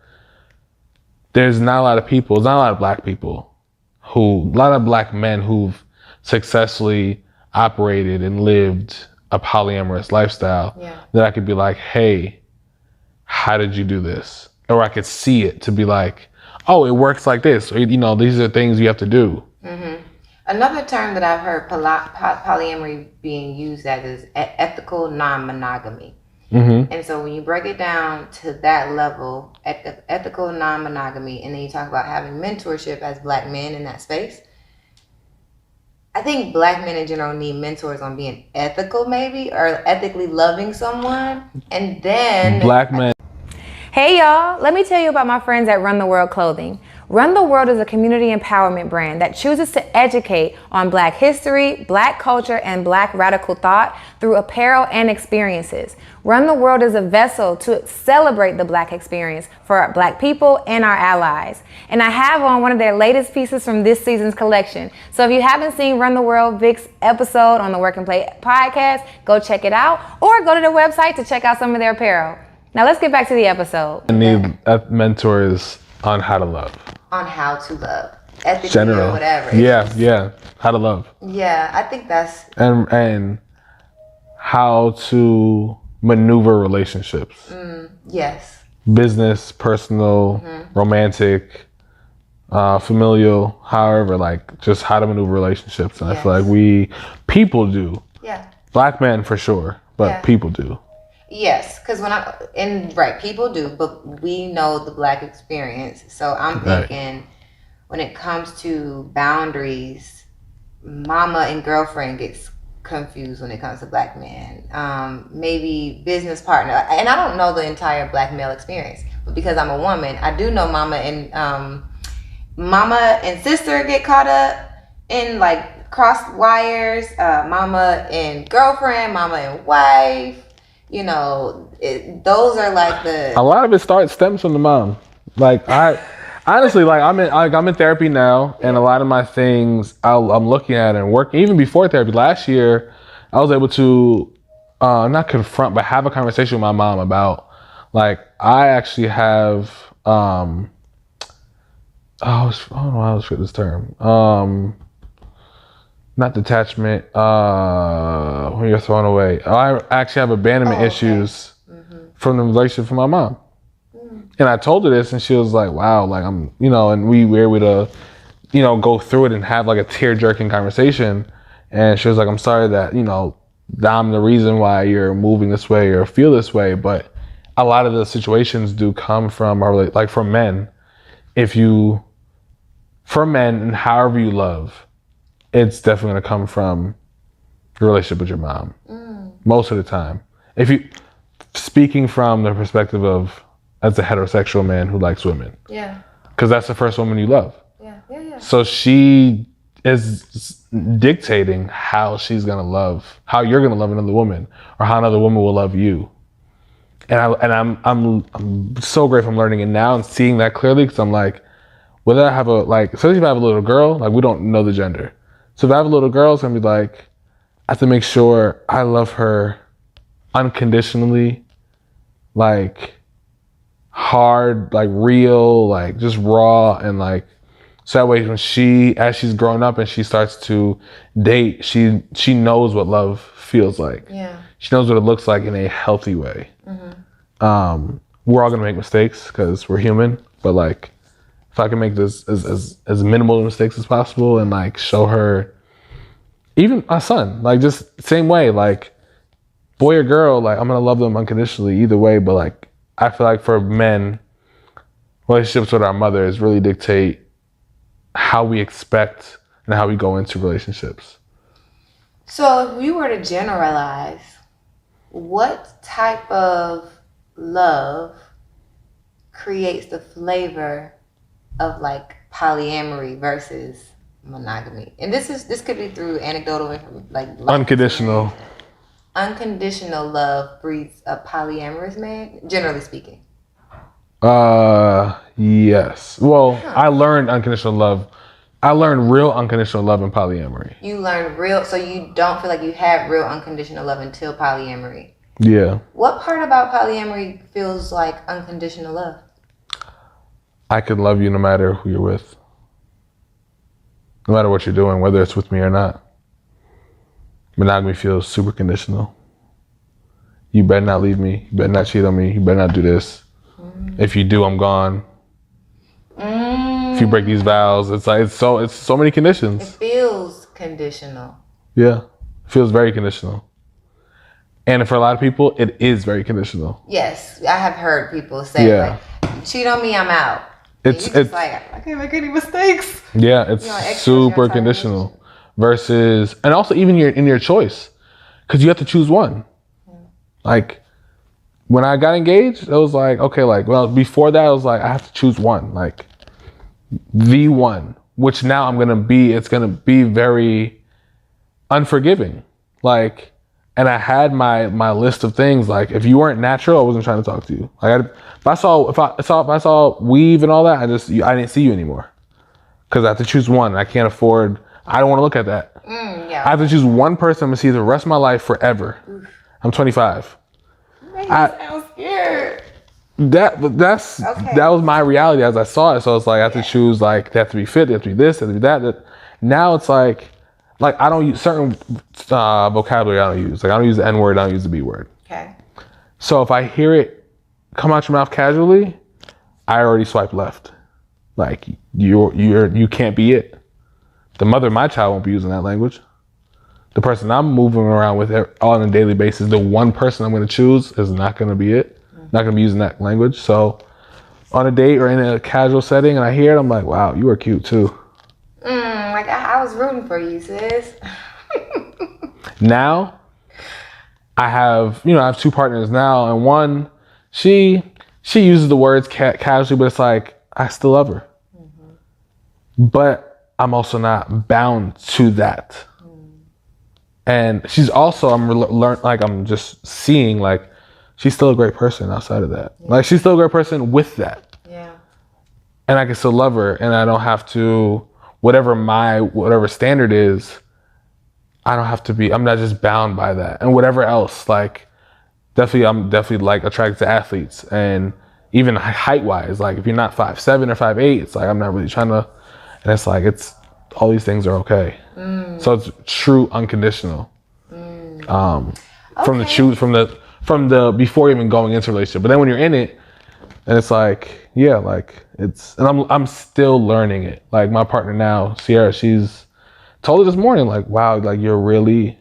There's not a lot of people, there's not a lot of black people a lot of black men who've successfully operated and lived a polyamorous lifestyle that I could be like, hey, how did you do this? Or I could see it to be like, oh, it works like this. Or, these are things you have to do. Mm-hmm. Another term that I've heard polyamory being used as is ethical non-monogamy. Mm-hmm. And so when you break it down to that level, ethical non-monogamy, and then you talk about having mentorship as black men in that space, I think black men in general need mentors on being ethical maybe, or ethically loving someone. And then black men. Hey y'all, let me tell you about my friends at Run the World Clothing. Run the World is a community empowerment brand that chooses to educate on Black history, Black culture, and Black radical thought through apparel and experiences. Run the World is a vessel to celebrate the Black experience for our Black people and our allies. And I have on one of their latest pieces from this season's collection. So if you haven't seen Run the World Vic's episode on the Work and Play podcast, go check it out, or go to their website to check out some of their apparel. Now let's get back to the episode. I need mentors on how to love. On how to love. Ethically or whatever. Yeah. How to love. Yeah, I think that's... And how to maneuver relationships. Yes. Business, personal, romantic, familial, however, like just how to maneuver relationships. And I feel like people do. Yeah. Black men for sure, but people do. Yes, because people do, but we know the Black experience. So I'm thinking when it comes to boundaries, mama and girlfriend gets confused when it comes to Black men. Maybe business partner. And I don't know the entire Black male experience, but because I'm a woman, I do know mama and sister get caught up in like crossed wires, mama and girlfriend, mama and wife. Those are like a lot of it stems from the mom. Like I honestly, like I'm in therapy now, and a lot of my things I'm looking at and working. Even before therapy, last year I was able to not confront, but have a conversation with my mom about like I actually have I don't know how to fit this term. Not detachment, when you're thrown away. I actually have abandonment issues from the relationship from my mom. And I told her this, and she was like, wow, like I'm, and we were able to, go through it and have like a tear-jerking conversation. And she was like, I'm sorry that, that I'm the reason why you're moving this way or feel this way. But a lot of the situations do come from, like for men, for men and however you love, it's definitely going to come from your relationship with your mom. Most of the time. Speaking from the perspective of as a heterosexual man who likes women. Yeah. Because that's the first woman you love. Yeah. So she is dictating how she's going to love, how you're going to love another woman, or how another woman will love you. And I'm so grateful I'm learning it now and seeing that clearly, because I'm like, whether I have especially if I have a little girl, like we don't know the gender. So if I have a little girl, it's gonna be like, I have to make sure I love her unconditionally, like hard, like real, like just raw, and like So that way, when as she's growing up and she starts to date, she knows what love feels like. Yeah. She knows what it looks like in a healthy way. We're all gonna make mistakes because we're human, but like, if I can make this as minimal mistakes as possible and like show her, even my son, like just same way, like boy or girl, like I'm gonna love them unconditionally either way. But like, I feel like for men, relationships with our mothers really dictate how we expect and how we go into relationships. So if we were to generalize, what type of love creates the flavor of like polyamory versus monogamy? And this could be through anecdotal, like Unconditional. Unconditional love breeds a polyamorous man, generally speaking. Yes. Well, I learned unconditional love. I learned real unconditional love in polyamory. You learned real, so you don't feel like you had real unconditional love until polyamory. Yeah. What part about polyamory feels like unconditional love? I can love you no matter who you're with. No matter what you're doing, whether it's with me or not. Monogamy feels super conditional. You better not leave me. You better not cheat on me. You better not do this. If you do, I'm gone. If you break these vows, it's like it's so many conditions. It feels conditional. Yeah, it feels very conditional. And for a lot of people, it is very conditional. Yes, I have heard people say like, "Cheat on me, I'm out." It's like I can't make any mistakes. Yeah, it's super conditional. Versus, and also even in your choice, because you have to choose one. Like when I got engaged, it was like, okay, like, well, before that, I was like, I have to choose one, like the one, which now it's gonna be very unforgiving. Like, and I had my list of things. Like, if you weren't natural, I wasn't trying to talk to you. Like, if I saw weave and all that, I didn't see you anymore, because I have to choose one. I can't afford. I don't want to look at that. I have to choose one person I'm gonna see the rest of my life forever. I'm 25. I sound scared. That was my reality as I saw it. So it's like I have to choose, like they have to be fit, they have to be this, they have to be that. Now it's like I don't use certain vocabulary. I don't use. Like I don't use the N word. I don't use the B word. Okay. So if I hear it come out your mouth casually, I already swipe left. Like you can't be it. The mother of my child won't be using that language. The person I'm moving around with on a daily basis, the one person I'm going to choose is not going to be it. Not going to be using that language. So on a date or in a casual setting and I hear it, I'm like, wow, you are cute too. Like I was rooting for you, sis. Now, I have two partners now, and one, she uses the words casually, but it's like, I still love her. But I'm also not bound to that. And she's also, I'm just seeing, like, she's still a great person outside of that. Yeah. Like, she's still a great person with that. Yeah. And I can still love her, and I don't have to, whatever standard is, I'm not just bound by that. And whatever else, like, I'm definitely like attracted to athletes. And even height-wise, like, if you're not 5'7" or 5'8", it's like, I'm not really trying to, and it's like, all these things are okay. So it's true unconditional. From the before even going into a relationship. But then when you're in it, and it's like, yeah, like and I'm still learning it. Like my partner now, Sierra, she's told her this morning, like, wow, like you're really,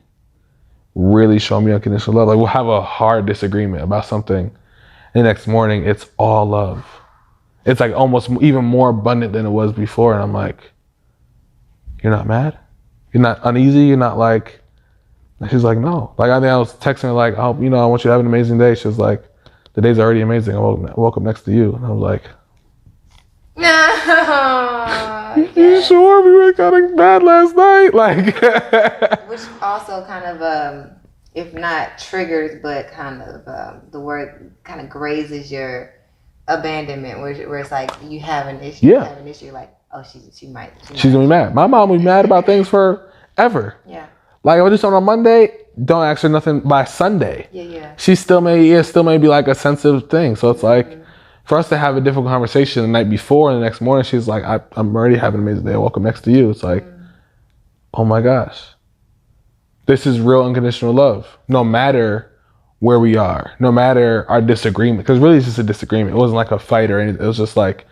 really showing me unconditional love. Like we'll have a hard disagreement about something, and the next morning it's all love. It's like almost even more abundant than it was before. And I'm like, you're not mad? You're not uneasy? You're not like, and she's like, no. Like I think I was texting her like, oh, I want you to have an amazing day. She was like, the day's already amazing. I woke up next to you. And I was like, no. You sure we were kind of bad last night? Like, which also kind of, if not triggers, but kind of the word kind of grazes your abandonment, where it's like you have an issue, like, oh, she's gonna be mad. My mom was mad about things forever. Yeah. Yeah. She still may be like a sensitive thing. So it's like for us to have a difficult conversation the night before and the next morning, she's like, I'm already having an amazing day. I woke up next to you. It's like, oh my gosh, this is real unconditional love. No matter where we are, no matter our disagreement, because really it's just a disagreement. It wasn't like a fight or anything. It was just like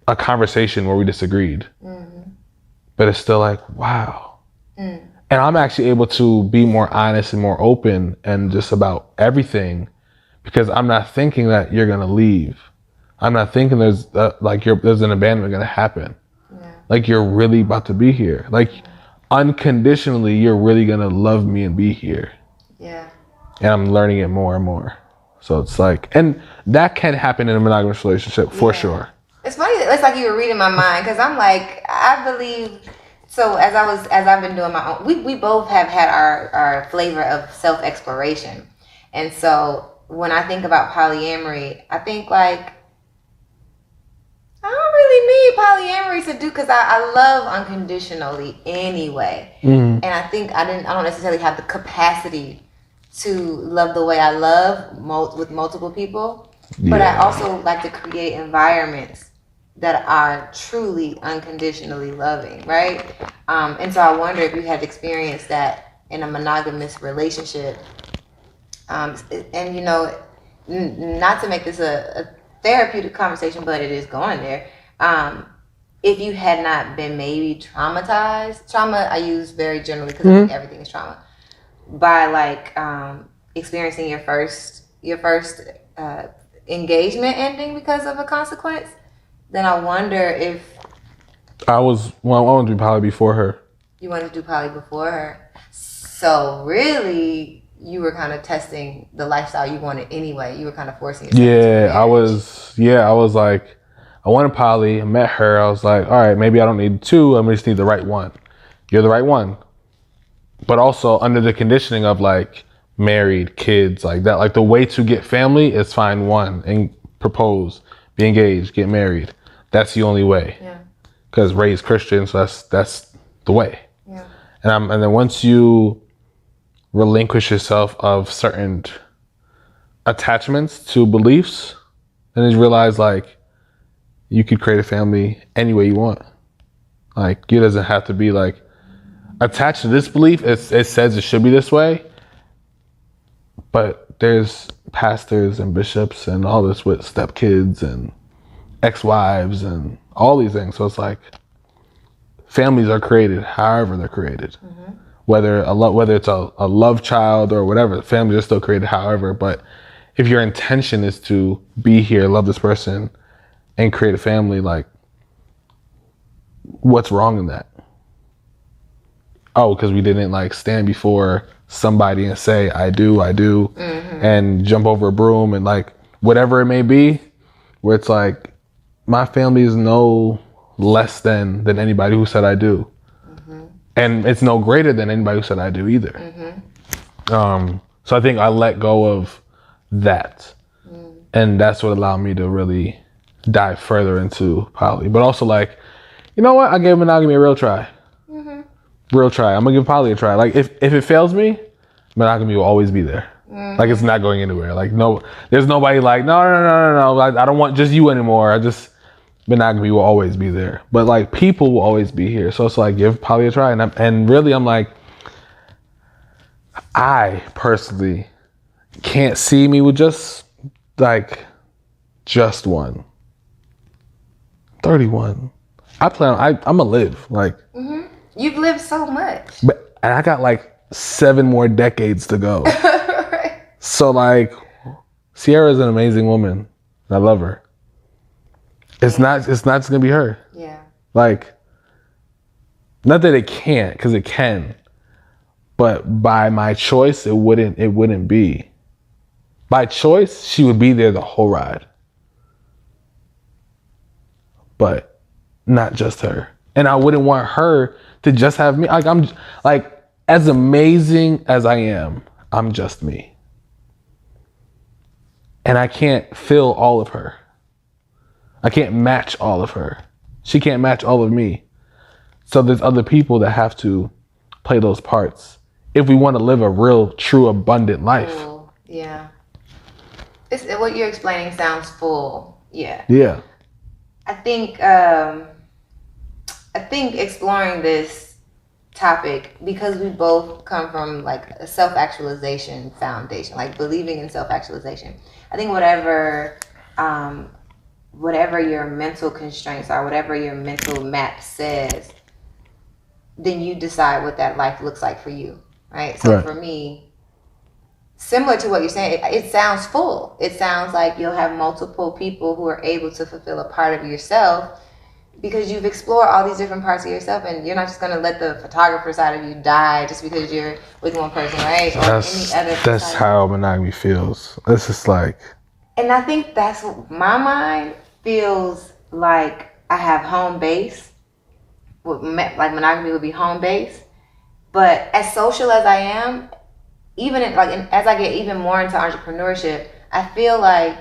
a conversation where we disagreed. But it's still like, wow. And I'm actually able to be more honest and more open and just about everything, because I'm not thinking that you're gonna leave. I'm not thinking there's an abandonment gonna happen. Like, you're really about to be here. Like, unconditionally, you're really gonna love me and be here. And I'm learning it more and more. So it's like, and that can happen in a monogamous relationship for sure. It's funny. It's like you were reading my mind, because I'm like, I believe. So as I've been doing my own, we both have had our flavor of self-exploration, and so when I think about polyamory, I think like, I don't really need polyamory to do, because I love unconditionally anyway, and I think I don't necessarily have the capacity to love the way I love with multiple people, but I also like to create environments that are truly unconditionally loving, right? And so I wonder if you have experienced that in a monogamous relationship. And you know, not to make this a therapeutic conversation, but it is going there. If you had not been maybe traumatized, trauma I use very generally because I think everything is trauma, by like experiencing your first engagement ending because of a consequence, then I wonder if I wanted to do poly before her. You wanted to do poly before her. So really, you were kind of testing the lifestyle you wanted anyway. You were kind of forcing yourself into marriage. I was like, I wanted poly. I met her. I was like, all right, maybe I don't need two. I just need the right one. You're the right one. But also under the conditioning of like married, kids, like that. Like, the way to get family is find one and propose, be engaged, get married. That's the only way. Yeah. Because raised Christian, so that's the way. Yeah. And then once you relinquish yourself of certain attachments to beliefs, then you realize like you could create a family any way you want. Like, it doesn't have to be like attached to this belief. It says it should be this way, but there's pastors and bishops and all this with stepkids and ex-wives and all these things. So it's like families are created however they're created. Whether it's a love child or whatever, families are still created however. But if your intention is to be here, love this person, and create a family, like, what's wrong in that? Oh, because we didn't like stand before somebody and say I do, and jump over a broom and like whatever it may be, where it's like, my family is no less than anybody who said I do. And it's no greater than anybody who said I do either. So I think I let go of that. And that's what allowed me to really dive further into poly. But also like, you know what? I gave monogamy a real try. Real try. I'm gonna give poly a try. Like, if it fails me, monogamy will always be there. Like, it's not going anywhere. Like, no, there's nobody like, no. I don't want just you anymore. Monogamy will always be there. But like, people will always be here. So it's like, give poly a try. And really, I'm like, I personally can't see me with just one. 31. I'm gonna live. Like, you've lived so much. And I got like 7 more decades to go. Right. So like, Sierra's an amazing woman. I love her. It's not just gonna be her. Yeah. Like, not that it can't, because it can. But by my choice, it wouldn't be. By choice, she would be there the whole ride. But not just her. And I wouldn't want her to just have me. Like, I'm like, as amazing as I am, I'm just me. And I can't fill all of her. I can't match all of her. She can't match all of me. So there's other people that have to play those parts if we want to live a real, true, abundant life. Oh, yeah. What you're explaining sounds full. Yeah. Yeah. I think exploring this topic, because we both come from like a self-actualization foundation, like believing in self-actualization. I think whatever your mental constraints are, whatever your mental map says, then you decide what that life looks like for you, right? So for me, similar to what you're saying, it sounds full. It sounds like you'll have multiple people who are able to fulfill a part of yourself because you've explored all these different parts of yourself, and you're not just going to let the photographer side of you die just because you're with one person, right? Or That's how monogamy feels. It's just like... And I think that's what my mind feels like. I have home base. Like monogamy would be home base. But as social as I am, as I get even more into entrepreneurship, I feel like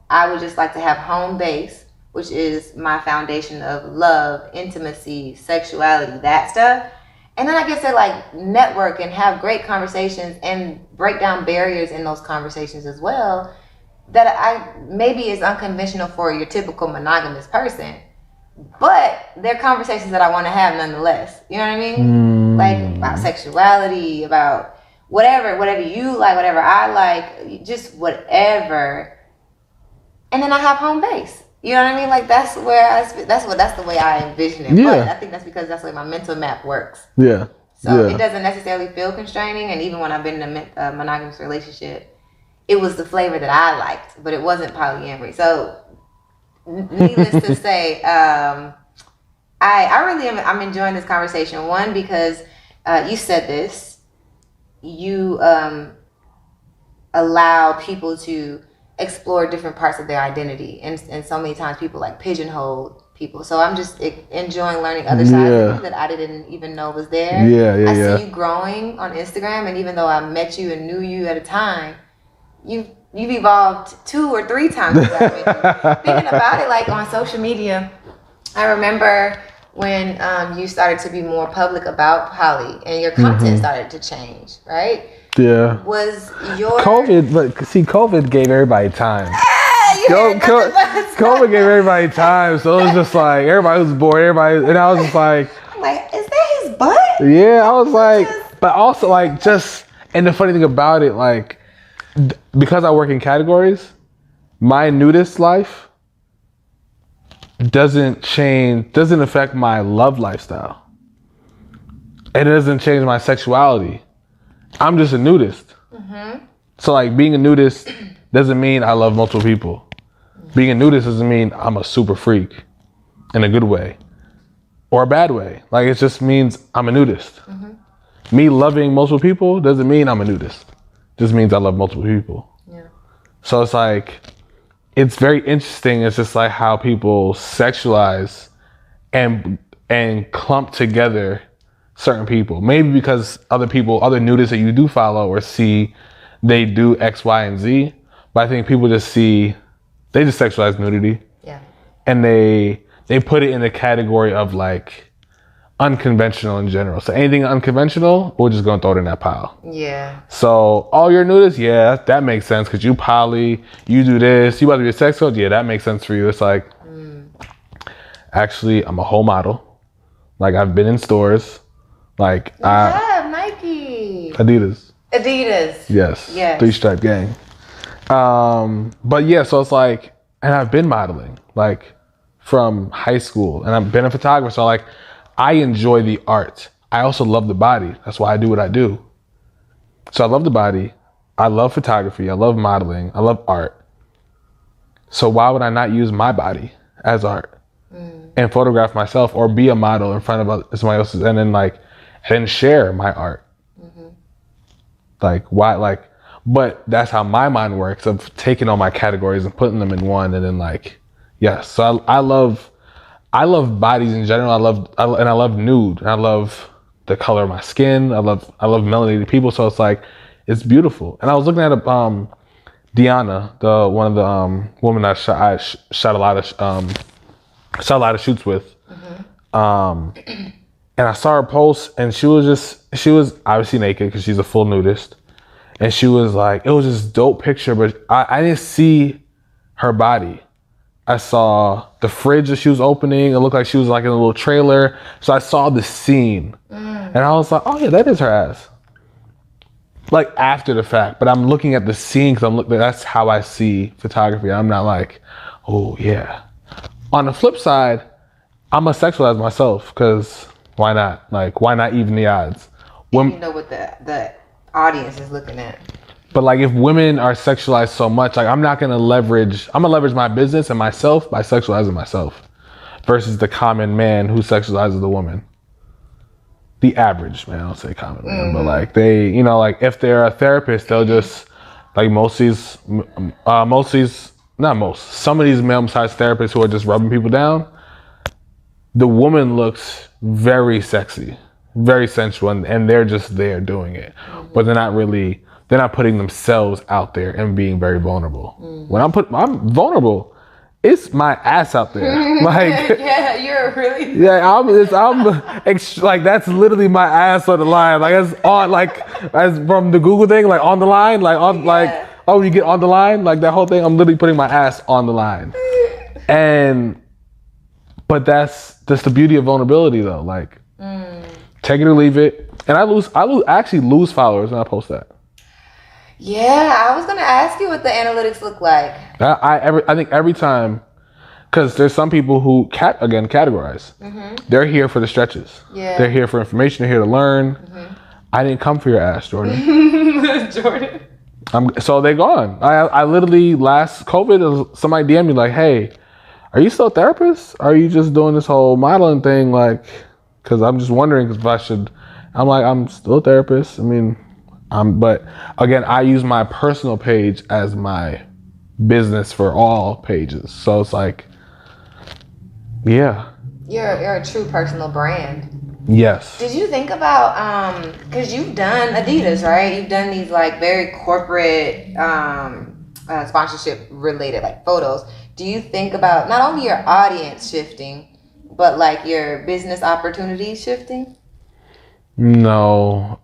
I would just like to have home base, which is my foundation of love, intimacy, sexuality, that stuff. And then I get to like network and have great conversations and break down barriers in those conversations as well, that maybe is unconventional for your typical monogamous person. But they're conversations that I want to have nonetheless. You know what I mean? Like about sexuality, about whatever you like, whatever I like, just whatever. And then I have home base. You know what I mean? Like that's the way I envision it. Yeah. But I think that's because that's the way my mental map works. Yeah. So it doesn't necessarily feel constraining. And even when I've been in a monogamous relationship, it was the flavor that I liked, but it wasn't polyamory. So needless to say, I really am. I'm enjoying this conversation. One, because you said this, you allow people to explore different parts of their identity, and so many times people like pigeonhole people. So I'm just enjoying learning other sides of you that I didn't even know was there. I see you growing on Instagram, and even though I met you and knew you at a time, you've evolved 2 or 3 times. Thinking about it, like on social media, I remember when you started to be more public about poly and your content started to change, right? Yeah. Was your COVID gave everybody time. COVID gave everybody time, so it was just like everybody was bored. And I was just like, I'm like, is that his butt? Yeah, I was like, but also like just, and the funny thing about it, like, because I work in categories, my nudist life doesn't affect my love lifestyle. And it doesn't change my sexuality. I'm just a nudist. So like being a nudist doesn't mean I love multiple people. Being a nudist doesn't mean I'm a super freak in a good way or a bad way. Like it just means I'm a nudist. Me loving multiple people doesn't mean I'm a nudist. It just means I love multiple people. Yeah. So it's like, it's very interesting. It's just like how people sexualize and clump together certain people. Maybe because other nudists that you do follow or see, they do X, Y, and Z. But I think people they just sexualize nudity. Yeah. And they put it in the category of like unconventional in general. So anything unconventional, we're just gonna throw it in that pile. Yeah. So all your nudists, yeah, that makes sense because you poly, you do this, you about to be a sex coach, yeah, that makes sense for you. It's like, actually, I'm a whole model. Like I've been in stores. Like Nike. Adidas. Yes. 3-stripe gang. But yeah, so it's like, and I've been modeling like from high school, and I've been a photographer. So like, I enjoy the art. I also love the body. That's why I do what I do. So I love the body. I love photography. I love modeling. I love art. So why would I not use my body as art and photograph myself or be a model in front of somebody else's and then share my art? Like why? Like, but that's how my mind works, of taking all my categories and putting them in one, and then like, yes. So I love bodies in general. I love nude. And I love the color of my skin. I love melanated people. So it's like, it's beautiful. And I was looking at Deanna, one of the women I shot a lot of shoots with. And I saw her post, and she was obviously naked because she's a full nudist. And she was like, it was this dope picture, but I didn't see her body. I saw the fridge that she was opening. It looked like she was like in a little trailer. So I saw the scene. And I was like, oh yeah, that is her ass. Like after the fact. But I'm looking at the scene because that's how I see photography. I'm not like, oh yeah. On the flip side, I'm gonna sexualize myself because why not? Like, why not even the odds? You know what the audience is looking at. But like if women are sexualized so much, like I'm gonna leverage my business and myself by sexualizing myself versus the common man who sexualizes the woman. The average man, I'll say common man, but like they, you know, like if they're a therapist, they'll just like some of these male massage therapists who are just rubbing people down, the woman looks very sexy, very sensual, and they're just there doing it. But they're not putting themselves out there and being very vulnerable. When I'm vulnerable, it's my ass out there. Like, yeah, you're really. Yeah, like that's literally my ass on the line. Like it's on, like as from the Google thing, like on the line, like on, like oh, you get on the line, like that whole thing. I'm literally putting my ass on the line, but that's the beauty of vulnerability, though. Like, take it or leave it. And I actually lose followers when I post that. Yeah, I was gonna ask you what the analytics look like. I think every time, because there's some people who categorize. They're here for the stretches. Yeah. They're here for information. They're here to learn. I didn't come for your ass, Jordan. Jordan. So they're gone. I literally last COVID, somebody DM'd me like, "Hey, are you still a therapist? Or are you just doing this whole modeling thing?" Like, because I'm just wondering if I should. I'm like, I'm still a therapist. I mean. But again, I use my personal page as my business for all pages. So it's like, yeah. You're a true personal brand. Yes. Did you think about, because you've done Adidas, right? You've done these like very corporate sponsorship related like photos. Do you think about not only your audience shifting, but like your business opportunities shifting? No.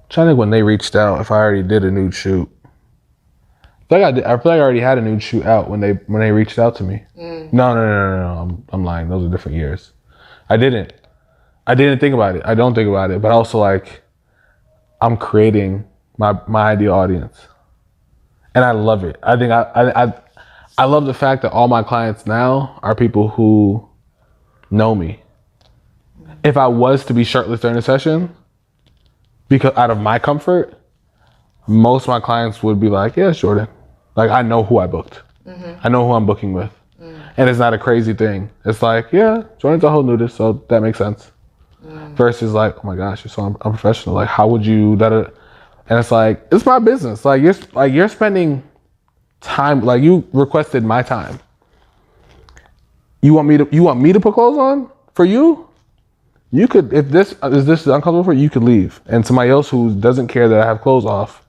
Trying to think when they reached out if I already did a nude shoot. I feel like I already had a nude shoot out when they reached out to me. No. I'm lying. Those are different years. I didn't think about it. I don't think about it. But also like I'm creating my ideal audience, and I love it. I think I love the fact that all my clients now are people who know me. If I was to be shirtless during a session, because out of my comfort, most of my clients would be like, yeah, Jordan. Like, I know who I booked. I know who I'm booking with. And it's not a crazy thing. It's like, yeah, Jordan's a whole nudist, so that makes sense. Versus like, oh my gosh, you're so unprofessional. Like, how would you, and it's like, it's my business. Like, you're spending time, like you requested my time. You want me to put clothes on for you? You could, if this is uncomfortable for you, you could leave. And somebody else who doesn't care that I have clothes off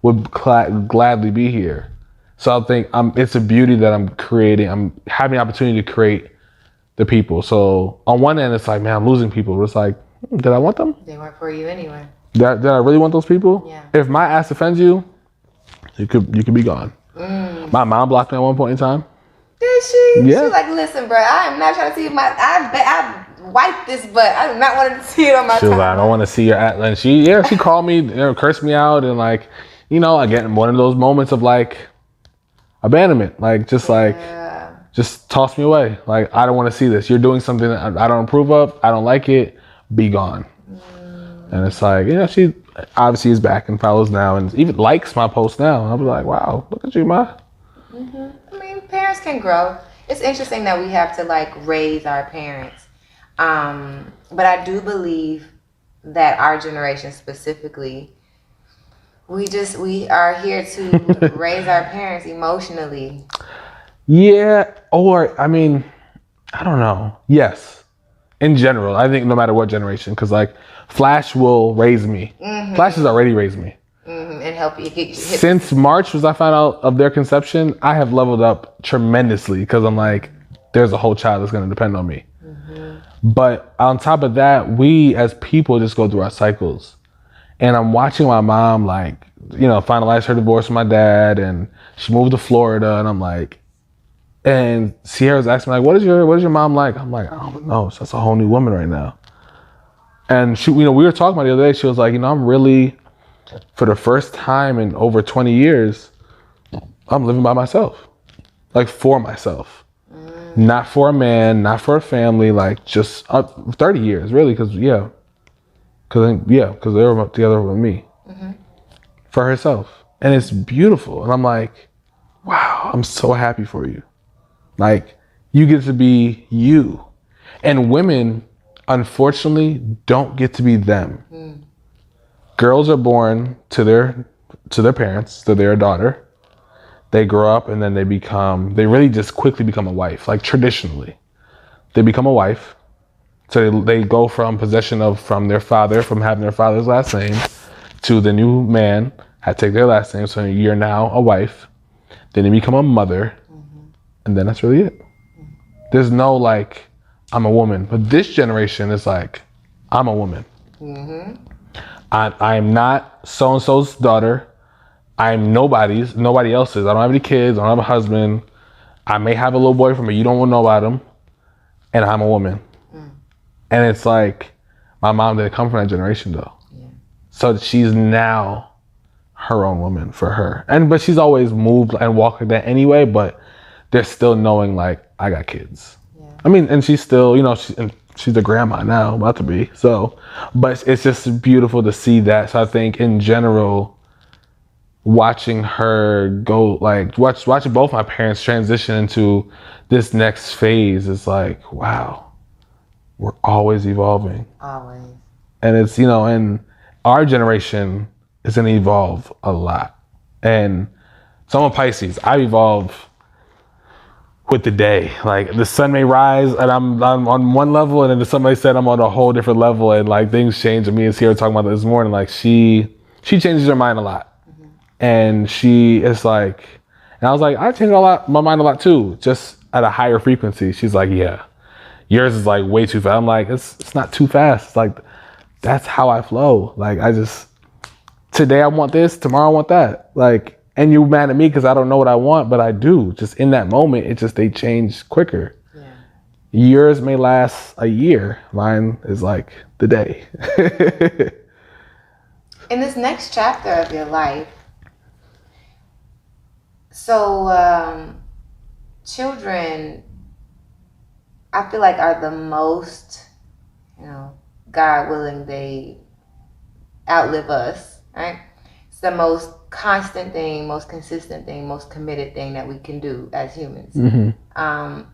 would gladly be here. So I think it's a beauty that I'm creating. I'm having the opportunity to create the people. So on one end, it's like, man, I'm losing people. But it's like, did I want them? They weren't for you anyway. Did I really want those people? Yeah. If my ass offends you, you could be gone. My mom blocked me at one point in time. Did she? Yeah. She was like, listen, bro, I am not trying to see I wiped this butt. I do not want to see it on my She was like, I don't want to see your ass. And she called me, cursed me out, and like, again, one of those moments of like abandonment, like just toss me away. Like, I don't want to see this. You're doing something that I don't approve of. I don't like it. Be gone. And it's like, she obviously is back and follows now and even likes my posts now. And I'll be like, wow, look at you, Ma. I mean, parents can grow. It's interesting that we have to like raise our parents. But I do believe that our generation specifically, we are here to raise our parents emotionally. Yeah, or I mean, I don't know. Yes, in general, I think no matter what generation, because like Flash will raise me. Flash has already raised me. And help you get since March, as I found out of their conception, I have leveled up tremendously because I'm like, there's a whole child that's going to depend on me. But on top of that, we as people just go through our cycles. And I'm watching my mom, like, you know, finalize her divorce from my dad, and she moved to Florida, and I'm like, and Sierra's asking me, like, what is your mom like? I'm like, I don't know. So that's a whole new woman right now. And she, you know, we were talking about the other day. She was like, you know, I'm really, for the first time in over 20 years, I'm living by myself, like for myself, not for a man, not for a family, like just 30 years, really, because because they were together with me, for herself, and it's beautiful. And I'm like, wow, I'm so happy for you. Like, you get to be you. And women, unfortunately, don't get to be them. Girls are born to their parents, to their daughter. They grow up and then they really just quickly become a wife. Like, traditionally, they become a wife. So they go from possession from their father, from having their father's last name, to the new man, had to take their last name. So you're now a wife. Then you become a mother. And then that's really it. There's no, like, I'm a woman. But this generation is like, I'm a woman. I'm not so-and-so's daughter. I'm nobody else's. I don't have any kids. I don't have a husband. I may have a little boyfriend, but you don't want to know about him. And I'm a woman. And it's like, my mom didn't come from that generation, though. So she's now her own woman for her. But she's always moved and walked like that anyway, but they're still knowing, like, I got kids. I mean, and she's still, you know, she's a grandma now, about to be. So, but it's just beautiful to see that. So I think in general, watching her go, like, watching both my parents transition into this next phase is like, wow, we're always evolving. Always. And it's, you know, and our generation is going to evolve a lot. And so I'm a Pisces. I evolve with the day. Like, the sun may rise and I'm on one level, and then somebody said I'm on a whole different level, and like things change. And me and Sierra talking about this morning, like she changes her mind a lot. And she is like, and I was like, I change my mind a lot too, just at a higher frequency. She's like, yeah, yours is like way too fast. I'm like, it's not too fast. It's like, that's how I flow. Like, today I want this, tomorrow I want that. Like, and you're mad at me because I don't know what I want, but I do. Just in that moment, they change quicker. Yeah. Yours may last a year. Mine is like the day. In this next chapter of your life, so children, I feel like, are the most, you know, God willing, they outlive us, right? It's the most constant thing, most consistent thing, most committed thing that we can do as humans. How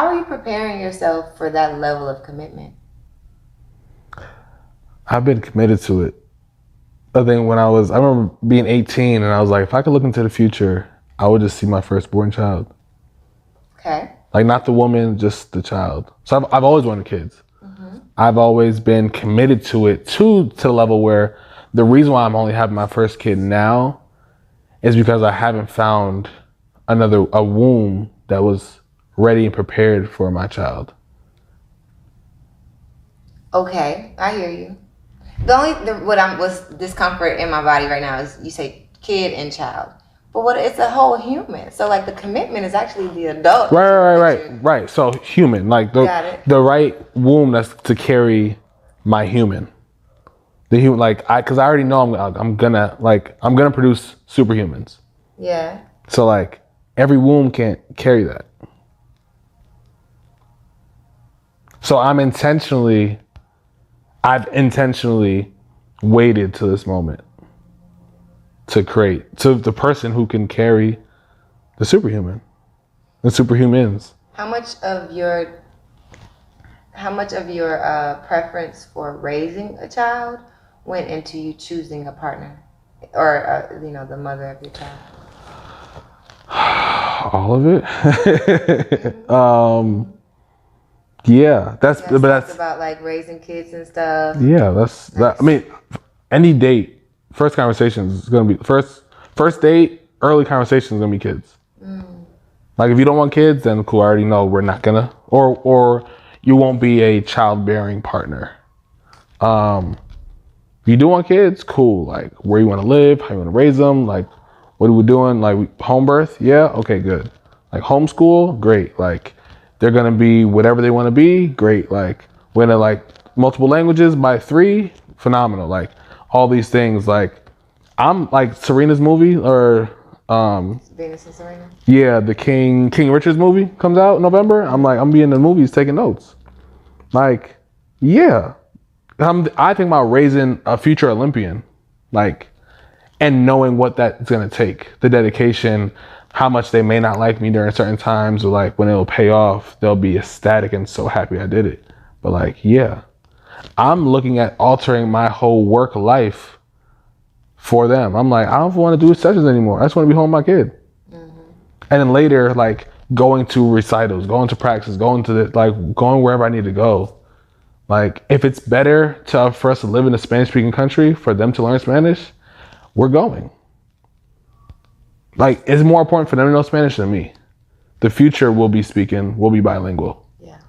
are you preparing yourself for that level of commitment? I've been committed to it. I think I remember being 18 and I was like, if I could look into the future, I would just see my firstborn child. Okay. Like, not the woman, just the child. So I've always wanted kids. I've always been committed to it to the level where the reason why I'm only having my first kid now is because I haven't found a womb that was ready and prepared for my child. Okay, I hear you. What's discomfort in my body right now is you say kid and child, but it's a whole human. So like the commitment is actually the adult. Right. So human, like the right womb that's to carry my human. The human, like, because I already know I'm gonna produce superhumans. Yeah. So like every womb can't carry that. So I've intentionally waited to this moment to create the person who can carry the superhuman, the superhumans. How much of your preference for raising a child went into you choosing a partner, or the mother of your child? All of it. Yeah, that's about like raising kids and stuff. Yeah, that's nice. I mean, any date, first conversation is gonna be first date. Early conversation is gonna be kids. Like, if you don't want kids, then cool. I already know we're not gonna, or you won't be a childbearing partner. you do want kids, cool. Like, where you want to live, how you want to raise them, like, what are we doing? Like, home birth? Yeah, okay, good. Like, homeschool? Great. Like, they're gonna be whatever they want to be? Great. Like, we're gonna like multiple languages by 3? Phenomenal. Like, all these things. Like, I'm like Serena's movie or Venus and Serena. yeah, the King Richard's movie comes out in November. I'm like, I'm being in the movies taking notes. Like, yeah. I think about raising a future Olympian, like, and knowing what that's gonna take, the dedication, how much they may not like me during certain times, or like when it'll pay off, they'll be ecstatic and so happy I did it. But like, yeah, I'm looking at altering my whole work life for them. I'm like, I don't want to do sessions anymore. I just want to be home with my kid. And then later, like, going to recitals, going to practice, going wherever I need to go. Like, if it's better for us to live in a Spanish-speaking country, for them to learn Spanish, we're going. Like, it's more important for them to know Spanish than me. The future will be bilingual. Yeah.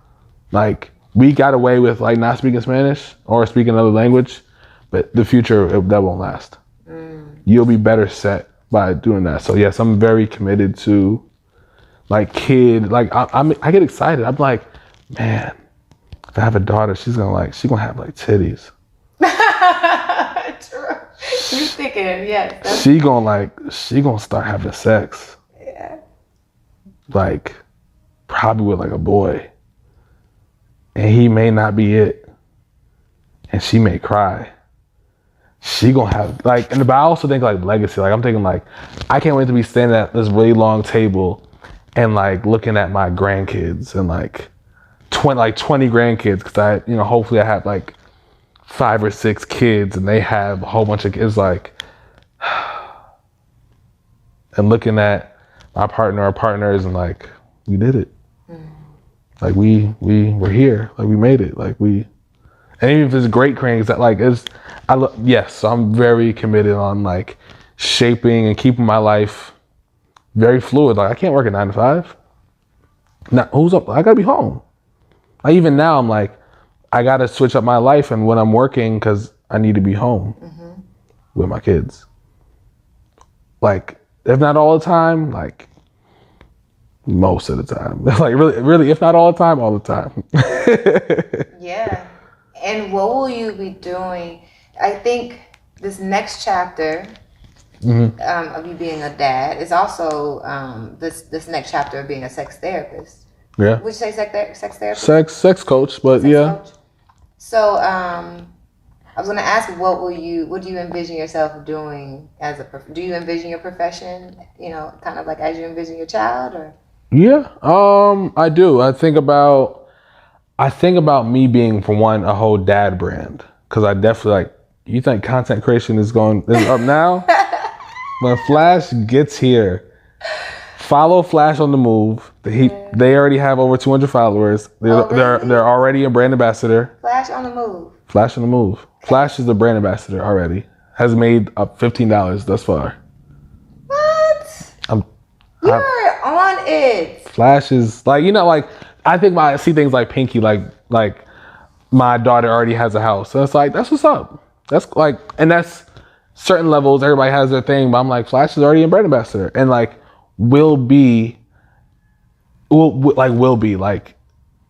Like, we got away with like not speaking Spanish or speaking another language, but the future, that won't last. You'll be better set by doing that. So yes, I'm very committed to like I get excited. I'm like, man, if I have a daughter, she's gonna have like titties. True. You thinking, yes. She gonna start having sex. Yeah. Like, probably with like a boy. And he may not be it. And she may cry. She gonna have like, but I also think like legacy. Like, I'm thinking like, I can't wait to be standing at this really long table and like looking at my grandkids and like 20 grandkids, because hopefully I have like 5 or 6 kids and they have a whole bunch of kids, like, and looking at my partner or partners and like, we did it. Like, we're here. Like, we made it. Like, and even if it's great cranks, that like yes, I'm very committed on like shaping and keeping my life very fluid. Like, I can't work at 9 to 5. Now, who's up? I gotta be home. Like, even now, I'm like, I gotta switch up my life and when I'm working, because I need to be home with my kids. Like, if not all the time, like most of the time. Like, really, if not all the time, all the time. Yeah. And what will you be doing? I think this next chapter of you being a dad is also this next chapter of being a sex therapist. Yeah. Would you say sex therapist? Sex coach, but Sex yeah. coach. So I was going to ask, what do you envision yourself doing do you envision your profession, kind of like as you envision your child, or? Yeah, I do. I think about me being, for one, a whole dad brand, because I definitely like. You think content creation is up now? When Flash gets here, follow Flash on the move. They already have over 200 followers. They're already a brand ambassador. Flash on the move. Flash on the move. Flash is the brand ambassador already. Has made up $15 thus far. What? You're on it. Flash is like, like, I see things like Pinky, like my daughter already has a house. So it's like, that's what's up. That's like, and that's certain levels. Everybody has their thing, but I'm like, Flash is already a brand ambassador, and like will be like,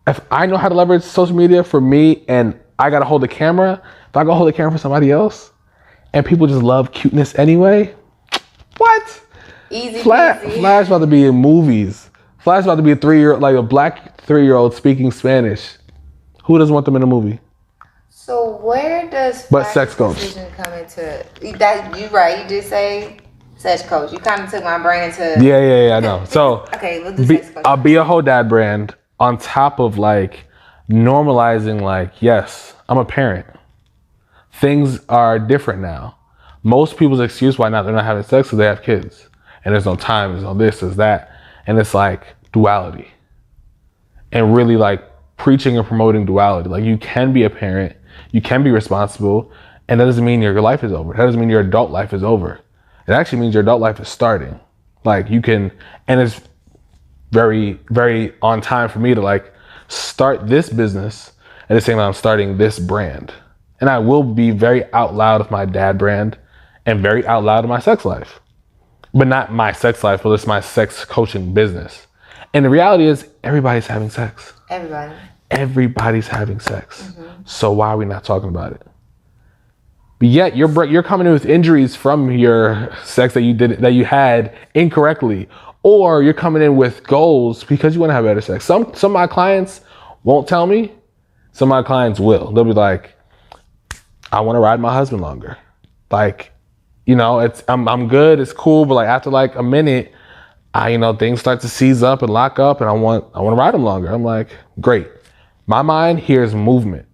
if I know how to leverage social media for me, and I gotta hold the camera. If I go hold the camera for somebody else, and people just love cuteness anyway, what? Easy. Flash about to be in movies. Flash about to be a black 3-year-old speaking Spanish. Who doesn't want them in a movie? So where does sex coach decision come into that? You right? You did say sex coach. You kind of took my brain into. Yeah. I know. So okay, we'll do sex coach. I'll be a whole dad brand on top of like normalizing. Like, yes, I'm a parent. Things are different now. Most people's excuse why they're not having sex is they have kids, and there's no time. There's no this. There's that, and it's like duality, and really like preaching and promoting duality. Like, you can be a parent. You can be responsible, and that doesn't mean your life is over. That doesn't mean your adult life is over. It actually means your adult life is starting. Like, you can, and it's very, very on time for me to like start this business at the same time I'm starting this brand. And I will be very out loud of my dad brand and very out loud of my sex life. But not my sex life, but it's my sex coaching business. And the reality is everybody's having sex. Everybody's having sex. So why are we not talking about it? But yet you're coming in with injuries from your sex that you had incorrectly, or you're coming in with goals because you want to have better sex. Some of my clients won't tell me. Some of my clients will. They'll be like, I want to ride my husband longer. Like, you know, I'm good, it's cool, but like after like a minute, things start to seize up and lock up, and I want to ride him longer. I'm like, great. My mind hears movement.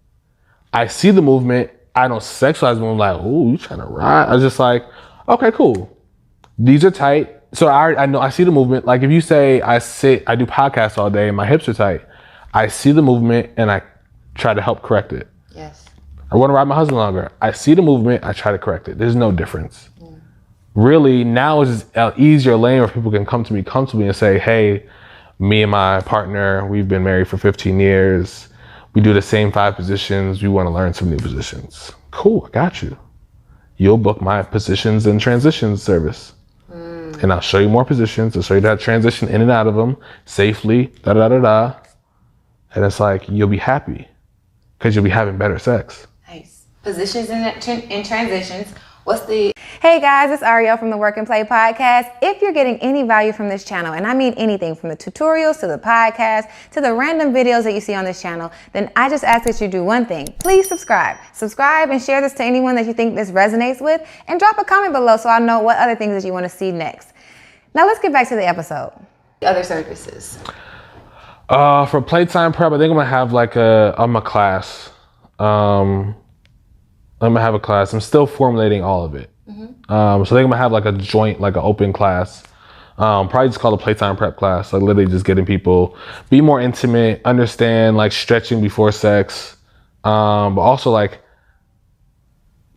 I see the movement. I don't sexualize them. I'm like, ooh, you trying to ride? I was just like, okay, cool. These are tight. So I know I see the movement. Like if you say I do podcasts all day and my hips are tight, I see the movement and I try to help correct it. Yes. I want to ride my husband longer. I see the movement. I try to correct it. There's no difference. Really, now is an easier lane where people can come to me comfortably and say, hey, me and my partner, we've been married for 15 years. We do the same 5 positions. We want to learn some new positions. Cool, I got you. You'll book my positions and transitions service. And I'll show you more positions. I'll show you that transition in and out of them safely, da-da-da-da-da. And it's like, you'll be happy because you'll be having better sex. Nice. Positions and transitions. Hey guys, it's Ariel from the Work and Play podcast. If you're getting any value from this channel, and I mean anything from the tutorials to the podcast to the random videos that you see on this channel, then I just ask that you do one thing. Please subscribe. Subscribe and share this to anyone that you think this resonates with, and drop a comment below so I know what other things that you want to see next. Now let's get back to the episode. Other services. For Playtime Prep, I think I'm gonna have a class. I'm gonna have a class. I'm still formulating all of it. So I think I'm gonna have like a joint, like an open class. Probably just call it a Playtime Prep class. Like literally just getting people be more intimate, understand like stretching before sex, but also like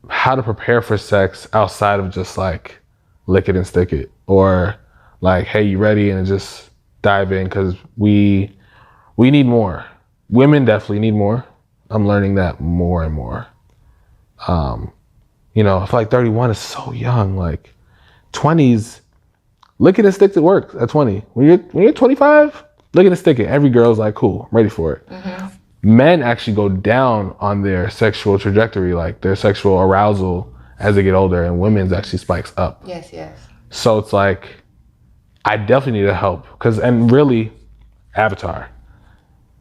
how to prepare for sex outside of just like lick it and stick it, or like, hey, you ready? And just dive in, because we need more. Women definitely need more. I'm learning that more and more. I feel like 31 is so young. Like 20s, lick it and stick it works at 20. When you're 25, lick it and stick it. Every girl's like, cool, I'm ready for it. Men actually go down on their sexual trajectory, like their sexual arousal as they get older, and women's actually spikes up. Yes. So it's like, I definitely need to help, and really, avatar,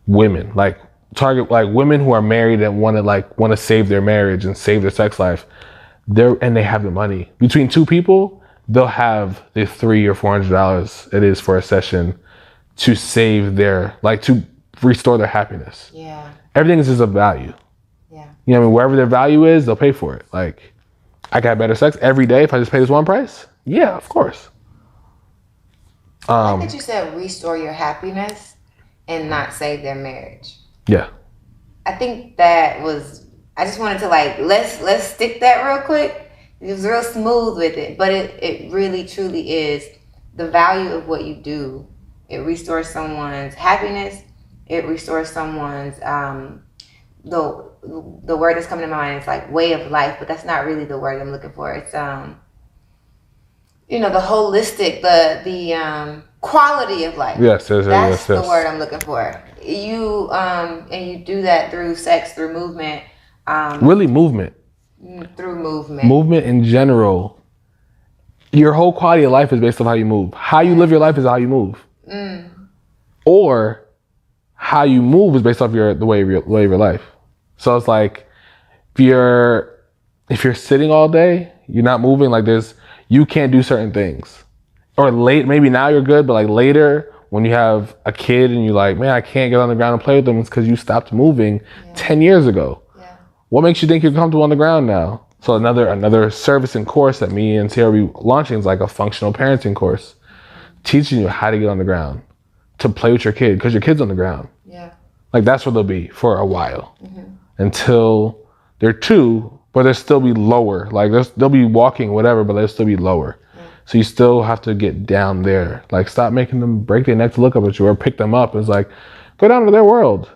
women, like target like women who are married and want to save their marriage and save their sex life. They have the money. Between 2 people, they'll have the $300 or $400 it is for a session to save to restore their happiness. Yeah. Everything is just a value. Yeah. Wherever their value is, they'll pay for it. Like, I got better sex every day if I just pay this one price. Yeah, of course. I like that you said restore your happiness and not save their marriage. Yeah. I think that was, I just wanted to let's stick that real quick. It was real smooth with it, but it really truly is the value of what you do. It restores someone's happiness. It restores someone's, the word that's coming to mind is like way of life, but that's not really the word I'm looking for. It's, the holistic, the quality of life. Yes. That's the word I'm looking for. You and you do that through sex, through movement. Really movement. Through movement. Movement in general. Your whole quality of life is based on how you move. How you live your life is how you move. Or how you move is based off the way of your life. So it's like if you're sitting all day, you're not moving, you can't do certain things. Or maybe now you're good, but like later when you have a kid and you're like, man, I can't get on the ground and play with them, it's because you stopped moving 10 years ago. Yeah. What makes you think you're comfortable on the ground now? So another service and course that me and Tara will be launching is like a functional parenting course, teaching you how to get on the ground, to play with your kid, because your kid's on the ground. Yeah. Like that's where they'll be for a while, until they're 2, but they'll still be lower. Like they'll be walking, whatever, but they'll still be lower. So you still have to get down there. Like stop making them break their neck to look up at you, or pick them up. It's like, go down to their world.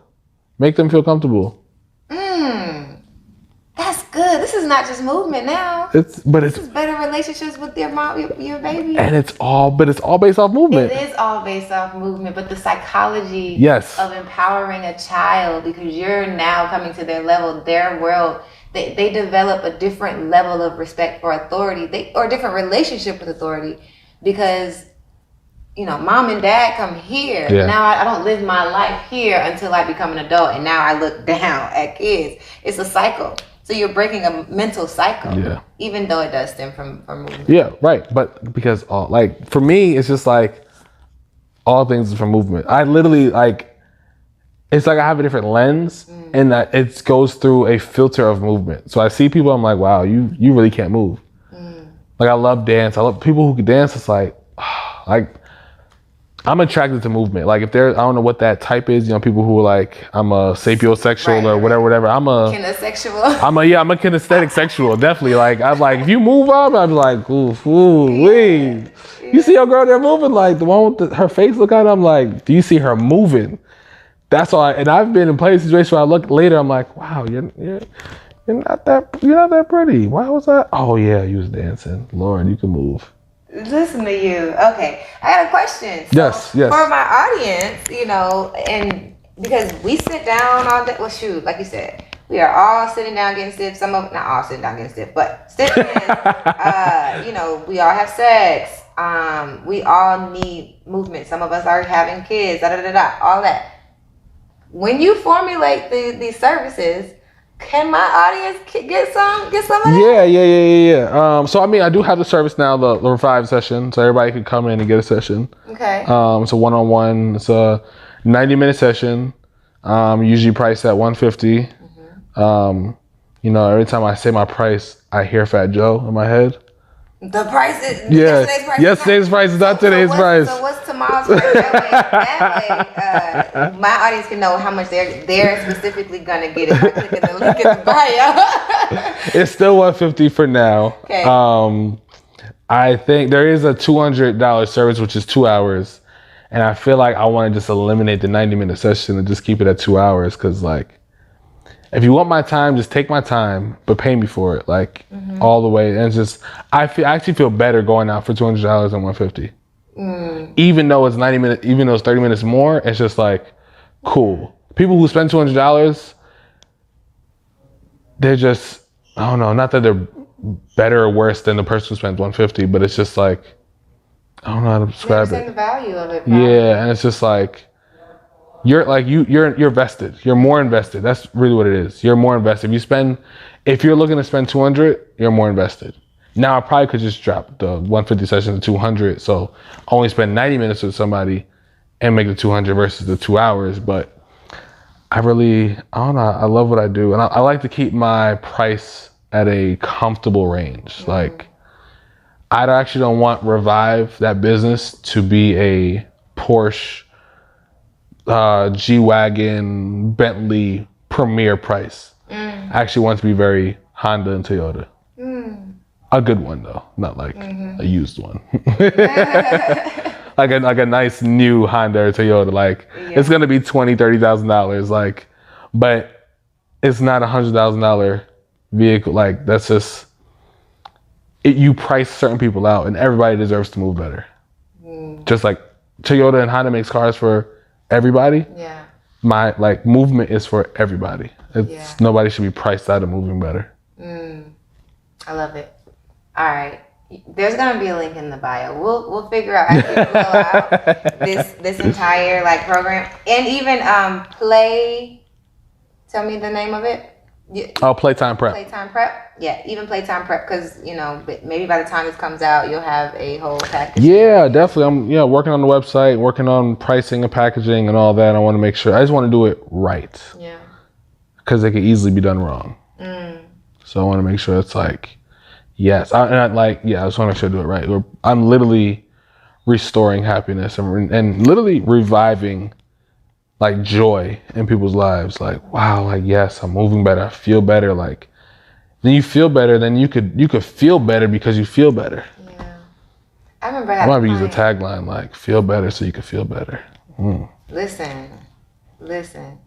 Make them feel comfortable. That's good. This is not just movement now. This is better relationships with your mom, your baby. And it's all based off movement. It is all based off movement, but the psychology of empowering a child, because you're now coming to their level, their world, they develop a different level of respect for authority, or a different relationship with authority, because mom and dad come here. Yeah. Now I don't live my life here until I become an adult, and now I look down at kids. It's a cycle. So you're breaking a mental cycle, even though it does stem from movement. Yeah, right. But because for me, it's just like all things is from movement. I literally it's like I have a different lens, and that it goes through a filter of movement. So I see people, I'm like, wow, you really can't move. Like I love dance. I love people who can dance. It's like I'm attracted to movement. Like if I don't know what that type is, people who are like, I'm a sapiosexual or whatever. I'm a kinesexual. I'm a kinesthetic sexual. Definitely. Like I'm like, if you move up, I'm like, wee. You see your girl there moving, like the one with her face look at, I'm like, do you see her moving? That's all. And I've been in situations where I look later, I'm like, wow, you're not that pretty. Why was that? Oh yeah, you was dancing. Lord, you can move. Listen to you. Okay, I got a question. So yes. For my audience, and because we sit down all day. Well, shoot, like you said, we are all sitting down getting stiff. Some of not all sitting down getting stiff, but stiffness. We all have sex. We all need movement. Some of us are having kids. All that. When you formulate these services, can my audience get some of that? Yeah. So I do have the service now, the Revive session, so everybody can come in and get a session. Okay. It's a one-on-one. It's a 90-minute session. Usually priced at $150. Every time I say my price, I hear Fat Joe in my head. The price is yesterday's price is not today's price. So what's tomorrow's price? That way, my audience can know how much they're specifically gonna get if I click the link in the bio. It's still $150 for now. Okay. I think there is a $200 service, which is 2 hours, and I feel like I want to just eliminate the 90-minute session and just keep it at 2 hours, because if you want my time, just take my time, but pay me for it, all the way. And it's just, I actually feel better going out for $200 than $150. Even though it's 90 minutes, even though it's 30 minutes more, it's just cool. People who spend $200, they're just, I don't know, not that they're better or worse than the person who spends $150, but it's just I don't know how to describe it. The value of it. Probably. Yeah, and it's just you're vested. You're more invested. That's really what it is. You're more invested. If you're looking to spend $200, you're more invested. Now I probably could just drop the $150 session to $200, so only spend 90 minutes with somebody and make the $200 versus the 2 hours. But I don't know. I love what I do, and I like to keep my price at a comfortable range. I actually don't want Revive, that business, to be a Porsche, G-Wagon, Bentley premier price. I actually want it to be very Honda and Toyota. A good one though, not a used one. like a nice new Honda or Toyota. It's gonna be $20,000-$30,000. But it's not $100,000 vehicle. That's just it. You price certain people out, and everybody deserves to move better. Just like Toyota and Honda makes cars for everybody. Yeah. My movement is for everybody. Nobody should be priced out of moving better. I love it. All right. There's gonna be a link in the bio. We'll figure out how to fill out this entire program, and even tell me the name of it. Oh, Playtime Prep. Playtime Prep. Yeah, even Playtime Prep, because maybe by the time this comes out, you'll have a whole package. Yeah, definitely. I'm working on the website, working on pricing and packaging and all that. I want to make sure. I just want to do it right. Yeah. Because it could easily be done wrong. So I want to make sure it's yes. I just want to make sure I do it right. I'm literally restoring happiness and literally reviving joy in people's lives. Wow, yes, I'm moving better. I feel better. Then you feel better. Then you could feel better because you feel better. Yeah. I remember I might use a tagline feel better so you can feel better. Listen.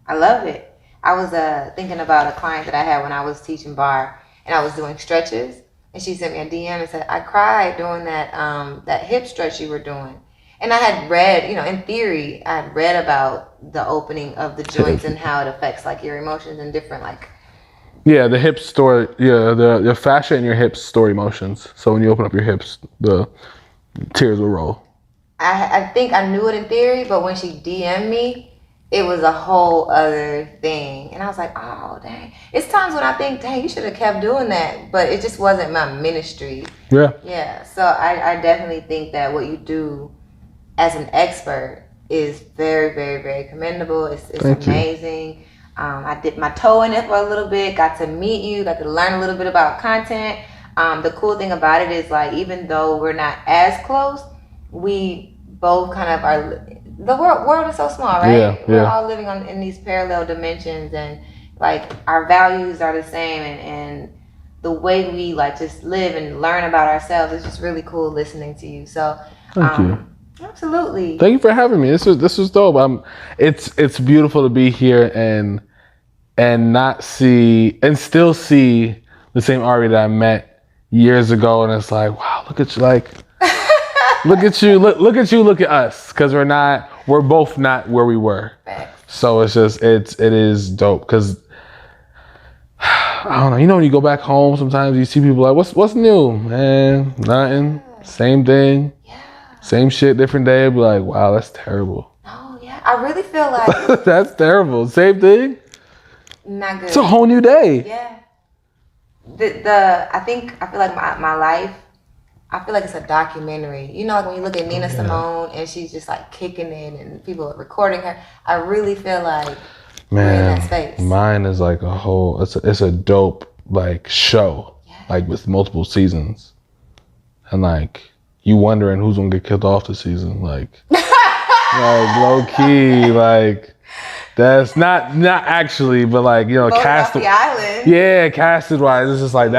I love it. I was thinking about a client that I had when I was teaching bar, and I was doing stretches, and she sent me a DM and said, I cried during that hip stretch you were doing. And I had read, in theory, I had read about the opening of the joints and how it affects like your emotions and different like. Yeah, the hips store. Yeah, the fascia in your hips store emotions. So when you open up your hips, the tears will roll. I think I knew it in theory, but when she DM'd me, it was a whole other thing. And I was like, oh, dang. It's times when I think, dang, you should have kept doing that. But it just wasn't my ministry. Yeah. Yeah. So I definitely think that what you do as an expert is very, very, very commendable. It's amazing. I dipped my toe in it for a little bit, got to meet you, got to learn a little bit about content. The cool thing about it is like, even though we're not as close, we both kind of are. The world is so small, right? Yeah, We're all living in these parallel dimensions, and like our values are the same, and the way we like just live and learn about ourselves is just really cool listening to you. So thank you. Absolutely. Thank you for having me. This was dope. It's beautiful to be here and not see and still see the same Ari that I met years ago, and it's like, wow, look at you, like look at you, look at us, because we're both not where we were. So it's just it is dope, because I don't know, when you go back home sometimes you see people like, what's new, man? Nothing. Same thing. Same shit, different day. Be like, wow, that's terrible. Oh yeah, I really feel like that's terrible. Same thing. Not good. It's a whole new day. Yeah. I feel like my life, I feel like it's a documentary. Like when you look at Nina Simone and she's just like kicking it and people are recording her. I really feel like we're in that space. Mine is like a whole. It's a dope like show, like with multiple seasons, and like you wondering who's gonna get killed off this season, like low key, like. That's not actually, but like, cast off the island. Yeah, casted wise, it's just like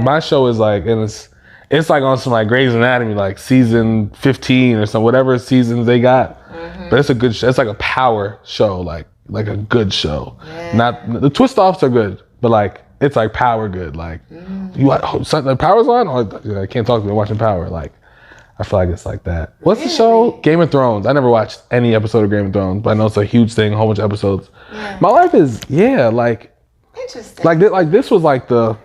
my show is like, and it's like on some like Grey's Anatomy, like season 15 or some whatever seasons they got. Mm-hmm. But it's a good show. It's like a power show, like a good show. Yeah. Not the twist offs are good, but like it's like power good. Like you like the Power's on, or I can't talk to me watching Power. Like I feel like it's like that. What's the show? Game of Thrones. I never watched any episode of Game of Thrones, but I know it's a huge thing, a whole bunch of episodes. Yeah. My life is, like... Interesting. Like this was like the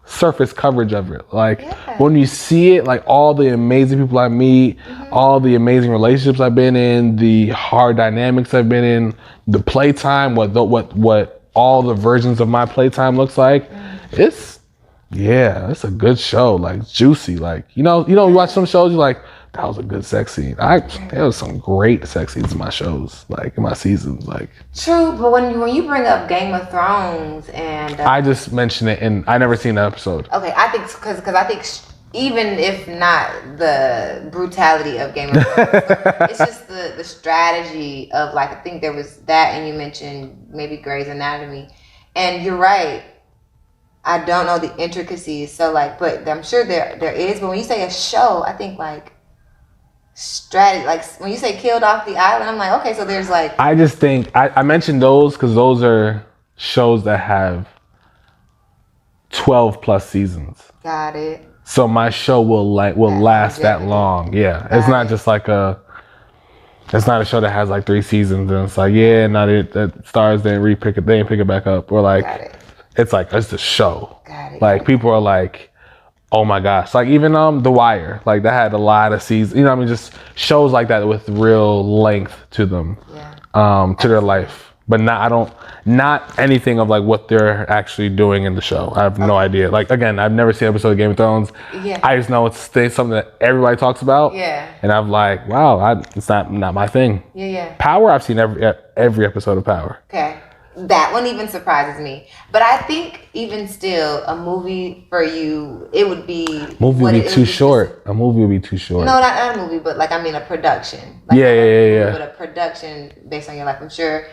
surface coverage of it. Like when you see it, like all the amazing people I meet, all the amazing relationships I've been in, the hard dynamics I've been in, the playtime, what all the versions of my playtime looks like. It's a good show, like juicy, like you watch some shows, you're like, that was a good sex scene. There was some great sex scenes in my shows, like in my seasons, like. True, but when you bring up Game of Thrones and I just mentioned it, and I never seen the episode. Okay, I think because I think even if not the brutality of Game of Thrones, it's just the strategy of like, I think there was that, and you mentioned maybe Grey's Anatomy, and you're right. I don't know the intricacies, so like, but I'm sure there is. But when you say a show, I think like strategy. Like when you say Killed Off the Island, I'm like, okay, so there's like. I just think I mentioned those because those are shows that have 12+ seasons. Got it. So my show will last that long. Yeah, it's not just like it's not a show that has like 3 seasons and it's like that stars didn't pick it back up, or like. Got it. It's like, it's the show. Got it. Like, people are like, oh my gosh. Like, even The Wire, like, that had a lot of seasons. Just shows like that with real length to them, to their life. But not anything of like what they're actually doing in the show. I have no idea. Like, again, I've never seen an episode of Game of Thrones. Yeah. I just know it's something that everybody talks about. Yeah. And I'm like, wow, it's not my thing. Yeah. Power, I've seen every episode of Power. Okay. That one even surprises me. But I think even still, a movie for you, it would be... Movie would be too short. A movie would be too short. No, not a movie, but like, I mean a production. Like yeah. But a production based on your life. I'm sure,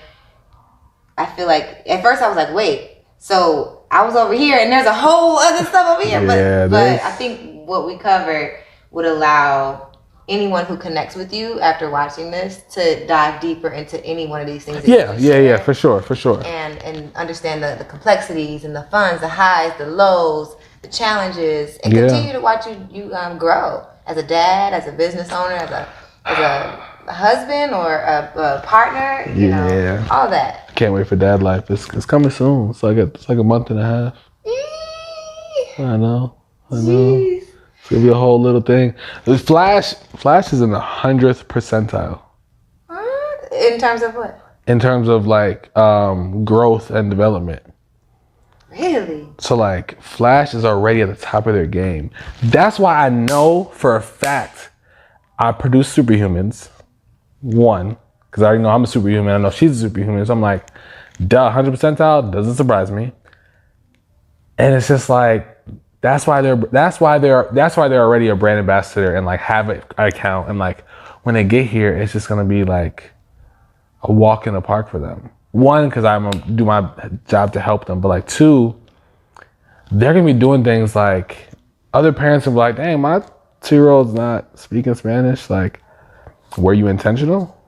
I feel like, at first I was like, wait, so I was over here and there's a whole other stuff over here. But I think what we covered would allow anyone who connects with you after watching this to dive deeper into any one of these things. Yeah, for sure. And understand the complexities and the funs, the highs, the lows, the challenges, and continue to watch you grow as a dad, as a business owner, as a husband or a partner. You know, all that. Can't wait for dad life. It's coming soon. It's like a month and a half. I know. Jeez. It's gonna be a whole little thing. Flash is in the 100th percentile. In terms of what? In terms of like growth and development. Really? So like Flash is already at the top of their game. That's why I know for a fact I produce superhumans. One, because I already know I'm a superhuman. I know she's a superhuman. So I'm like, duh, 100 percentile doesn't surprise me. And it's just like that's why they're already a brand ambassador and like have an account, and like when they get here, it's just gonna be like a walk in the park for them. One, because I'm gonna do my job to help them, but like two, they're gonna be doing things like other parents will be like, dang, my 2-year-old's not speaking Spanish. Like, were you intentional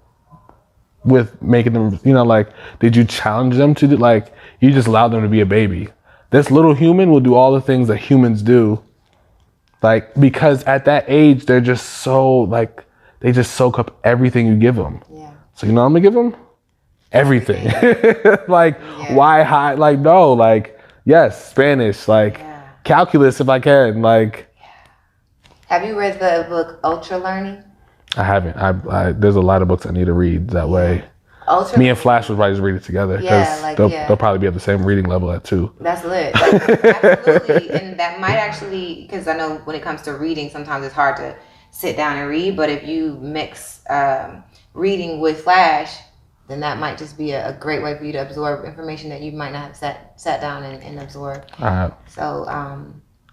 with making them, like, did you challenge them to do, like, you just allowed them to be a baby? This little human will do all the things that humans do. Like, because at that age, they're just so, like, they just soak up everything you give them. Yeah. So you know what I'm gonna give them? Everything. Like, why hide? Like, no, like, yes, Spanish, like, calculus if I can, like. Have you read the book Ultra Learning? I haven't. There's a lot of books I need to read that way. Me and Flash would probably just read it together because they'll probably be at the same reading level at 2. That's lit. Like, absolutely. And that might actually, because I know when it comes to reading, sometimes it's hard to sit down and read. But if you mix reading with Flash, then that might just be a great way for you to absorb information that you might not have sat down and absorbed. So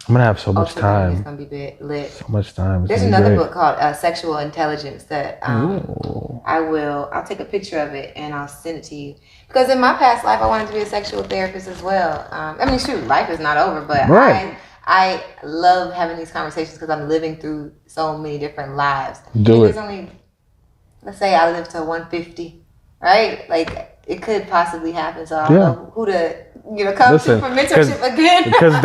I'm gonna have so much time. It's gonna be lit. So much time. There's another book called Sexual Intelligence that I'll take a picture of it and I'll send it to you. Because in my past life, I wanted to be a sexual therapist as well. I mean, shoot, life is not over, but I love having these conversations because I'm living through so many different lives. There's only, let's say I live to 150, right? Like, it could possibly happen. So I don't know who to come to for mentorship again. Because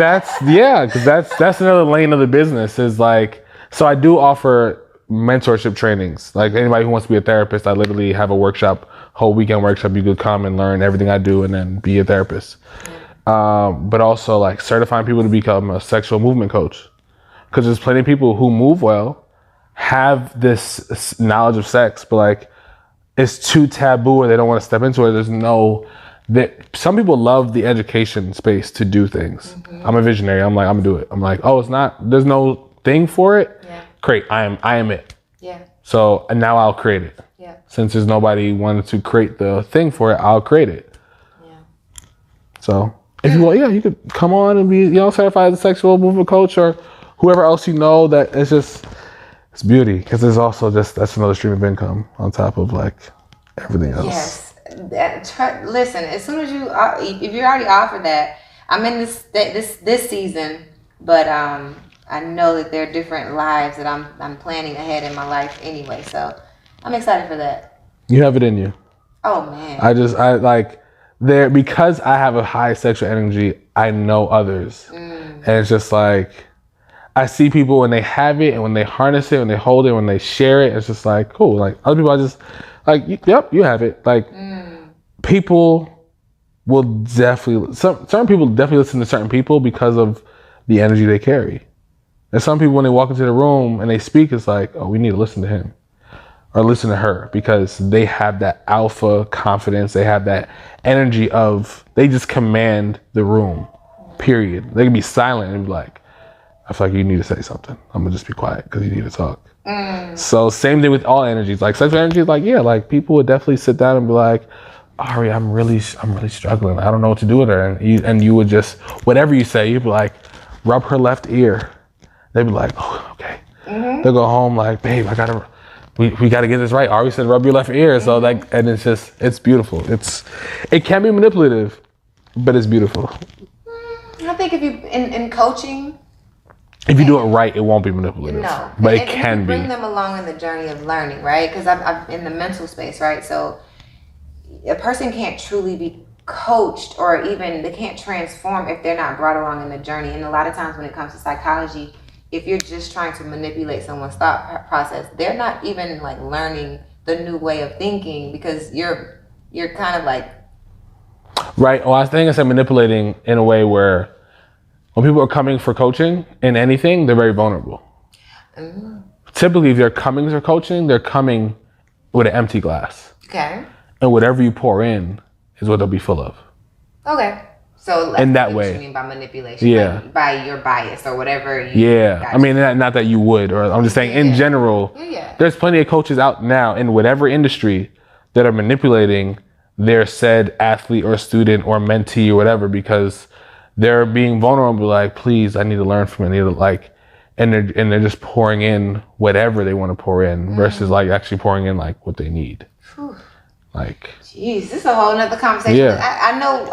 that's another lane of the business is like, so I do offer mentorship trainings. Like anybody who wants to be a therapist, I literally have a workshop, whole weekend workshop. You could come and learn everything I do and then be a therapist. But also like certifying people to become a sexual movement coach. Because there's plenty of people who move well, have this knowledge of sex, but like it's too taboo or they don't want to step into it. There's no... some people love the education space to do things. I'm a visionary. I'm like, I'm gonna do it. I'm like, oh, it's not, there's no thing for it. Great. I am it. So, and now I'll create it. Since there's nobody wanted to create the thing for it, I'll create it. So if you want, you could come on and be, certified as a sexual movement coach or whoever else that it's beauty. Because there's also that's another stream of income on top of like everything else. Listen, as soon as if you already offered that, I'm in this season, but I know that there are different lives that I'm planning ahead in my life anyway, so I'm excited for that. You have it in you. Oh man. Because I have a high sexual energy, I know others, and it's just like I see people when they have it and when they harness it, when they hold it, when they share it, it's just like cool. Like other people, I just like, yep, you have it. Like people will definitely, certain people definitely listen to certain people because of the energy they carry. And some people, when they walk into the room and they speak, it's like, oh, we need to listen to him or listen to her because they have that alpha confidence. They have that energy they just command the room, period. They can be silent and be like, I feel like you need to say something. I'm gonna just be quiet because you need to talk. So same thing with all energies. Like sexual energy, like people would definitely sit down and be like, Ari, I'm really struggling. I don't know what to do with her. And you would just, whatever you say, you'd be like, rub her left ear. They'd be like, oh, okay. They'll go home like, babe, we gotta get this right. Ari said, rub your left ear. So like, and it's beautiful. It can be manipulative, but it's beautiful. I think if you, in coaching, If you do it right, it won't be manipulative. No, but it and can you be. bring them along in the journey of learning, right? Because I'm in the mental space, right? So a person can't truly be coached, or even they can't transform if they're not brought along in the journey. And a lot of times when it comes to psychology, if you're just trying to manipulate someone's thought process, they're not even like learning the new way of thinking, because you're kind of like, right. Well, I think I said manipulating in a way where when people are coming for coaching in anything, they're very vulnerable. Typically, if they're coming for coaching, they're coming with an empty glass. okay. And whatever you pour in is what they'll be full of. Okay. So in that what way. you mean by manipulation? Yeah. Like by your bias or whatever. You Yeah. I mean, not that you would, or I'm just saying in general, there's plenty of coaches out now in whatever industry that are manipulating their said athlete or student or mentee or whatever, because they're being vulnerable, like, please, I need to learn from it. I need to like, and they're just pouring in whatever they want to pour in versus like actually pouring in like what they need. Whew. Like, jeez, this is a whole nother conversation. Yeah. I know.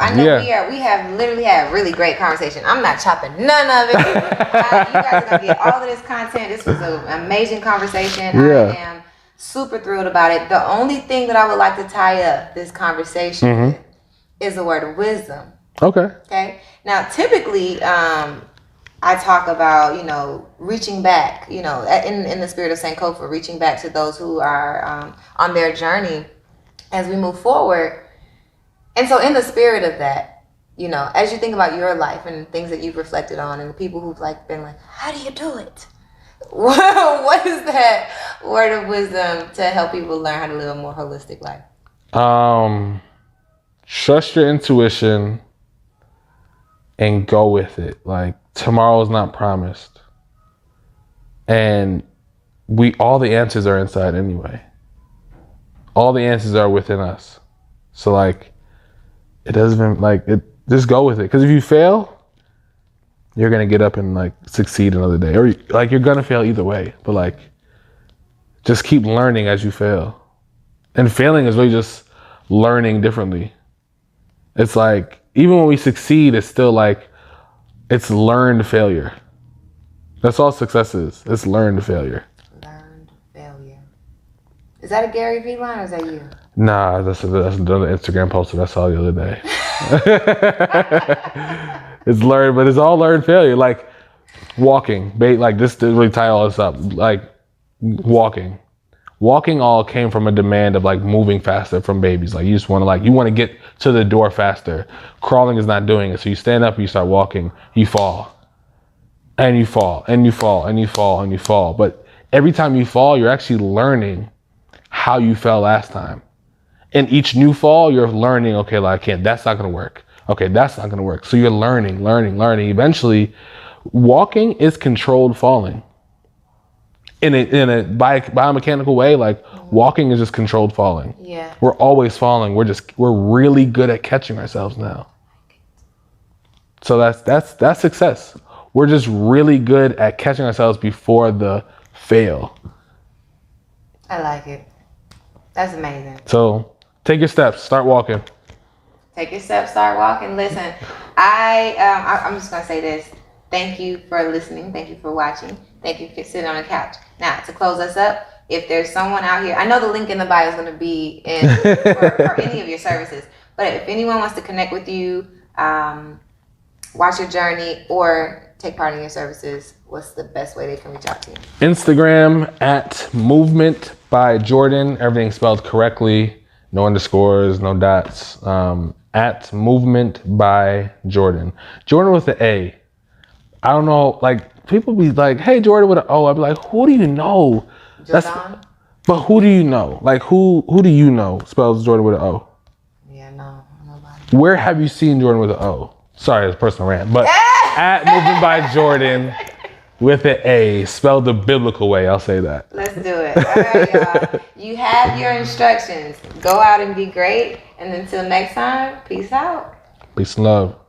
We have literally had really great conversation. I'm not chopping none of it. You guys are gonna get all of this content. This was an amazing conversation. Yeah. I am super thrilled about it. The only thing that I would like to tie up this conversation with is the word of wisdom. Okay. Okay. Now, typically, I talk about, reaching back, in the spirit of Sankofa, reaching back to those who are on their journey as we move forward. And so in the spirit of that, as you think about your life and things that you've reflected on and the people who've been like, how do you do it? What is that word of wisdom to help people learn how to live a more holistic life? Trust your intuition and go with it. Like, tomorrow's not promised. And all the answers are inside anyway. All the answers are within us. So it doesn't just go with it. Because if you fail, you're going to get up and succeed another day. Or you're going to fail either way. But just keep learning as you fail. And failing is really just learning differently. It's even when we succeed, it's still it's learned failure. That's all success is. It's learned failure. Learned failure. Is that a Gary Vee line or is that you? Nah, that's another Instagram post that I saw the other day. It's learned, but it's all learned failure. Like walking, this to really tie all this up. Walking. Walking all came from a demand of moving faster from babies. You just want to you want to get to the door faster. Crawling is not doing it. So you stand up and you start walking, you fall. And you fall, and you fall, and you fall, and you fall. But every time you fall, you're actually learning how you fell last time. And each new fall, you're learning, okay, that's not gonna work. Okay, that's not gonna work. So you're learning. Eventually, walking is controlled falling. In a biomechanical way, walking is just controlled falling. Yeah. We're always falling. We're really good at catching ourselves now. So that's success. We're just really good at catching ourselves before the fail. I like it. That's amazing. So take your steps. Start walking. Take your steps. Start walking. Listen, I'm just gonna say this. Thank you for listening. Thank you for watching. Thank you for sitting on the couch. Now, to close us up, if there's someone out here, I know the link in the bio is going to be in for any of your services, but if anyone wants to connect with you, watch your journey, or take part in your services, what's the best way they can reach out to you? Instagram at Movement by Jordan. Everything spelled correctly. No underscores, no dots. At Movement by Jordan. Jordan with the A. I don't know, people be like, hey, Jordan with an O. I'd be like, who do you know? But who do you know? Who do you know spells Jordan with an O? Yeah, no, nobody. Where have you seen Jordan with an O? Sorry, it's a personal rant. But at Movement by Jordan with an A, spelled the biblical way. I'll say that. Let's do it. All right, y'all. You have your instructions. Go out and be great. And until next time, peace out. Peace and love.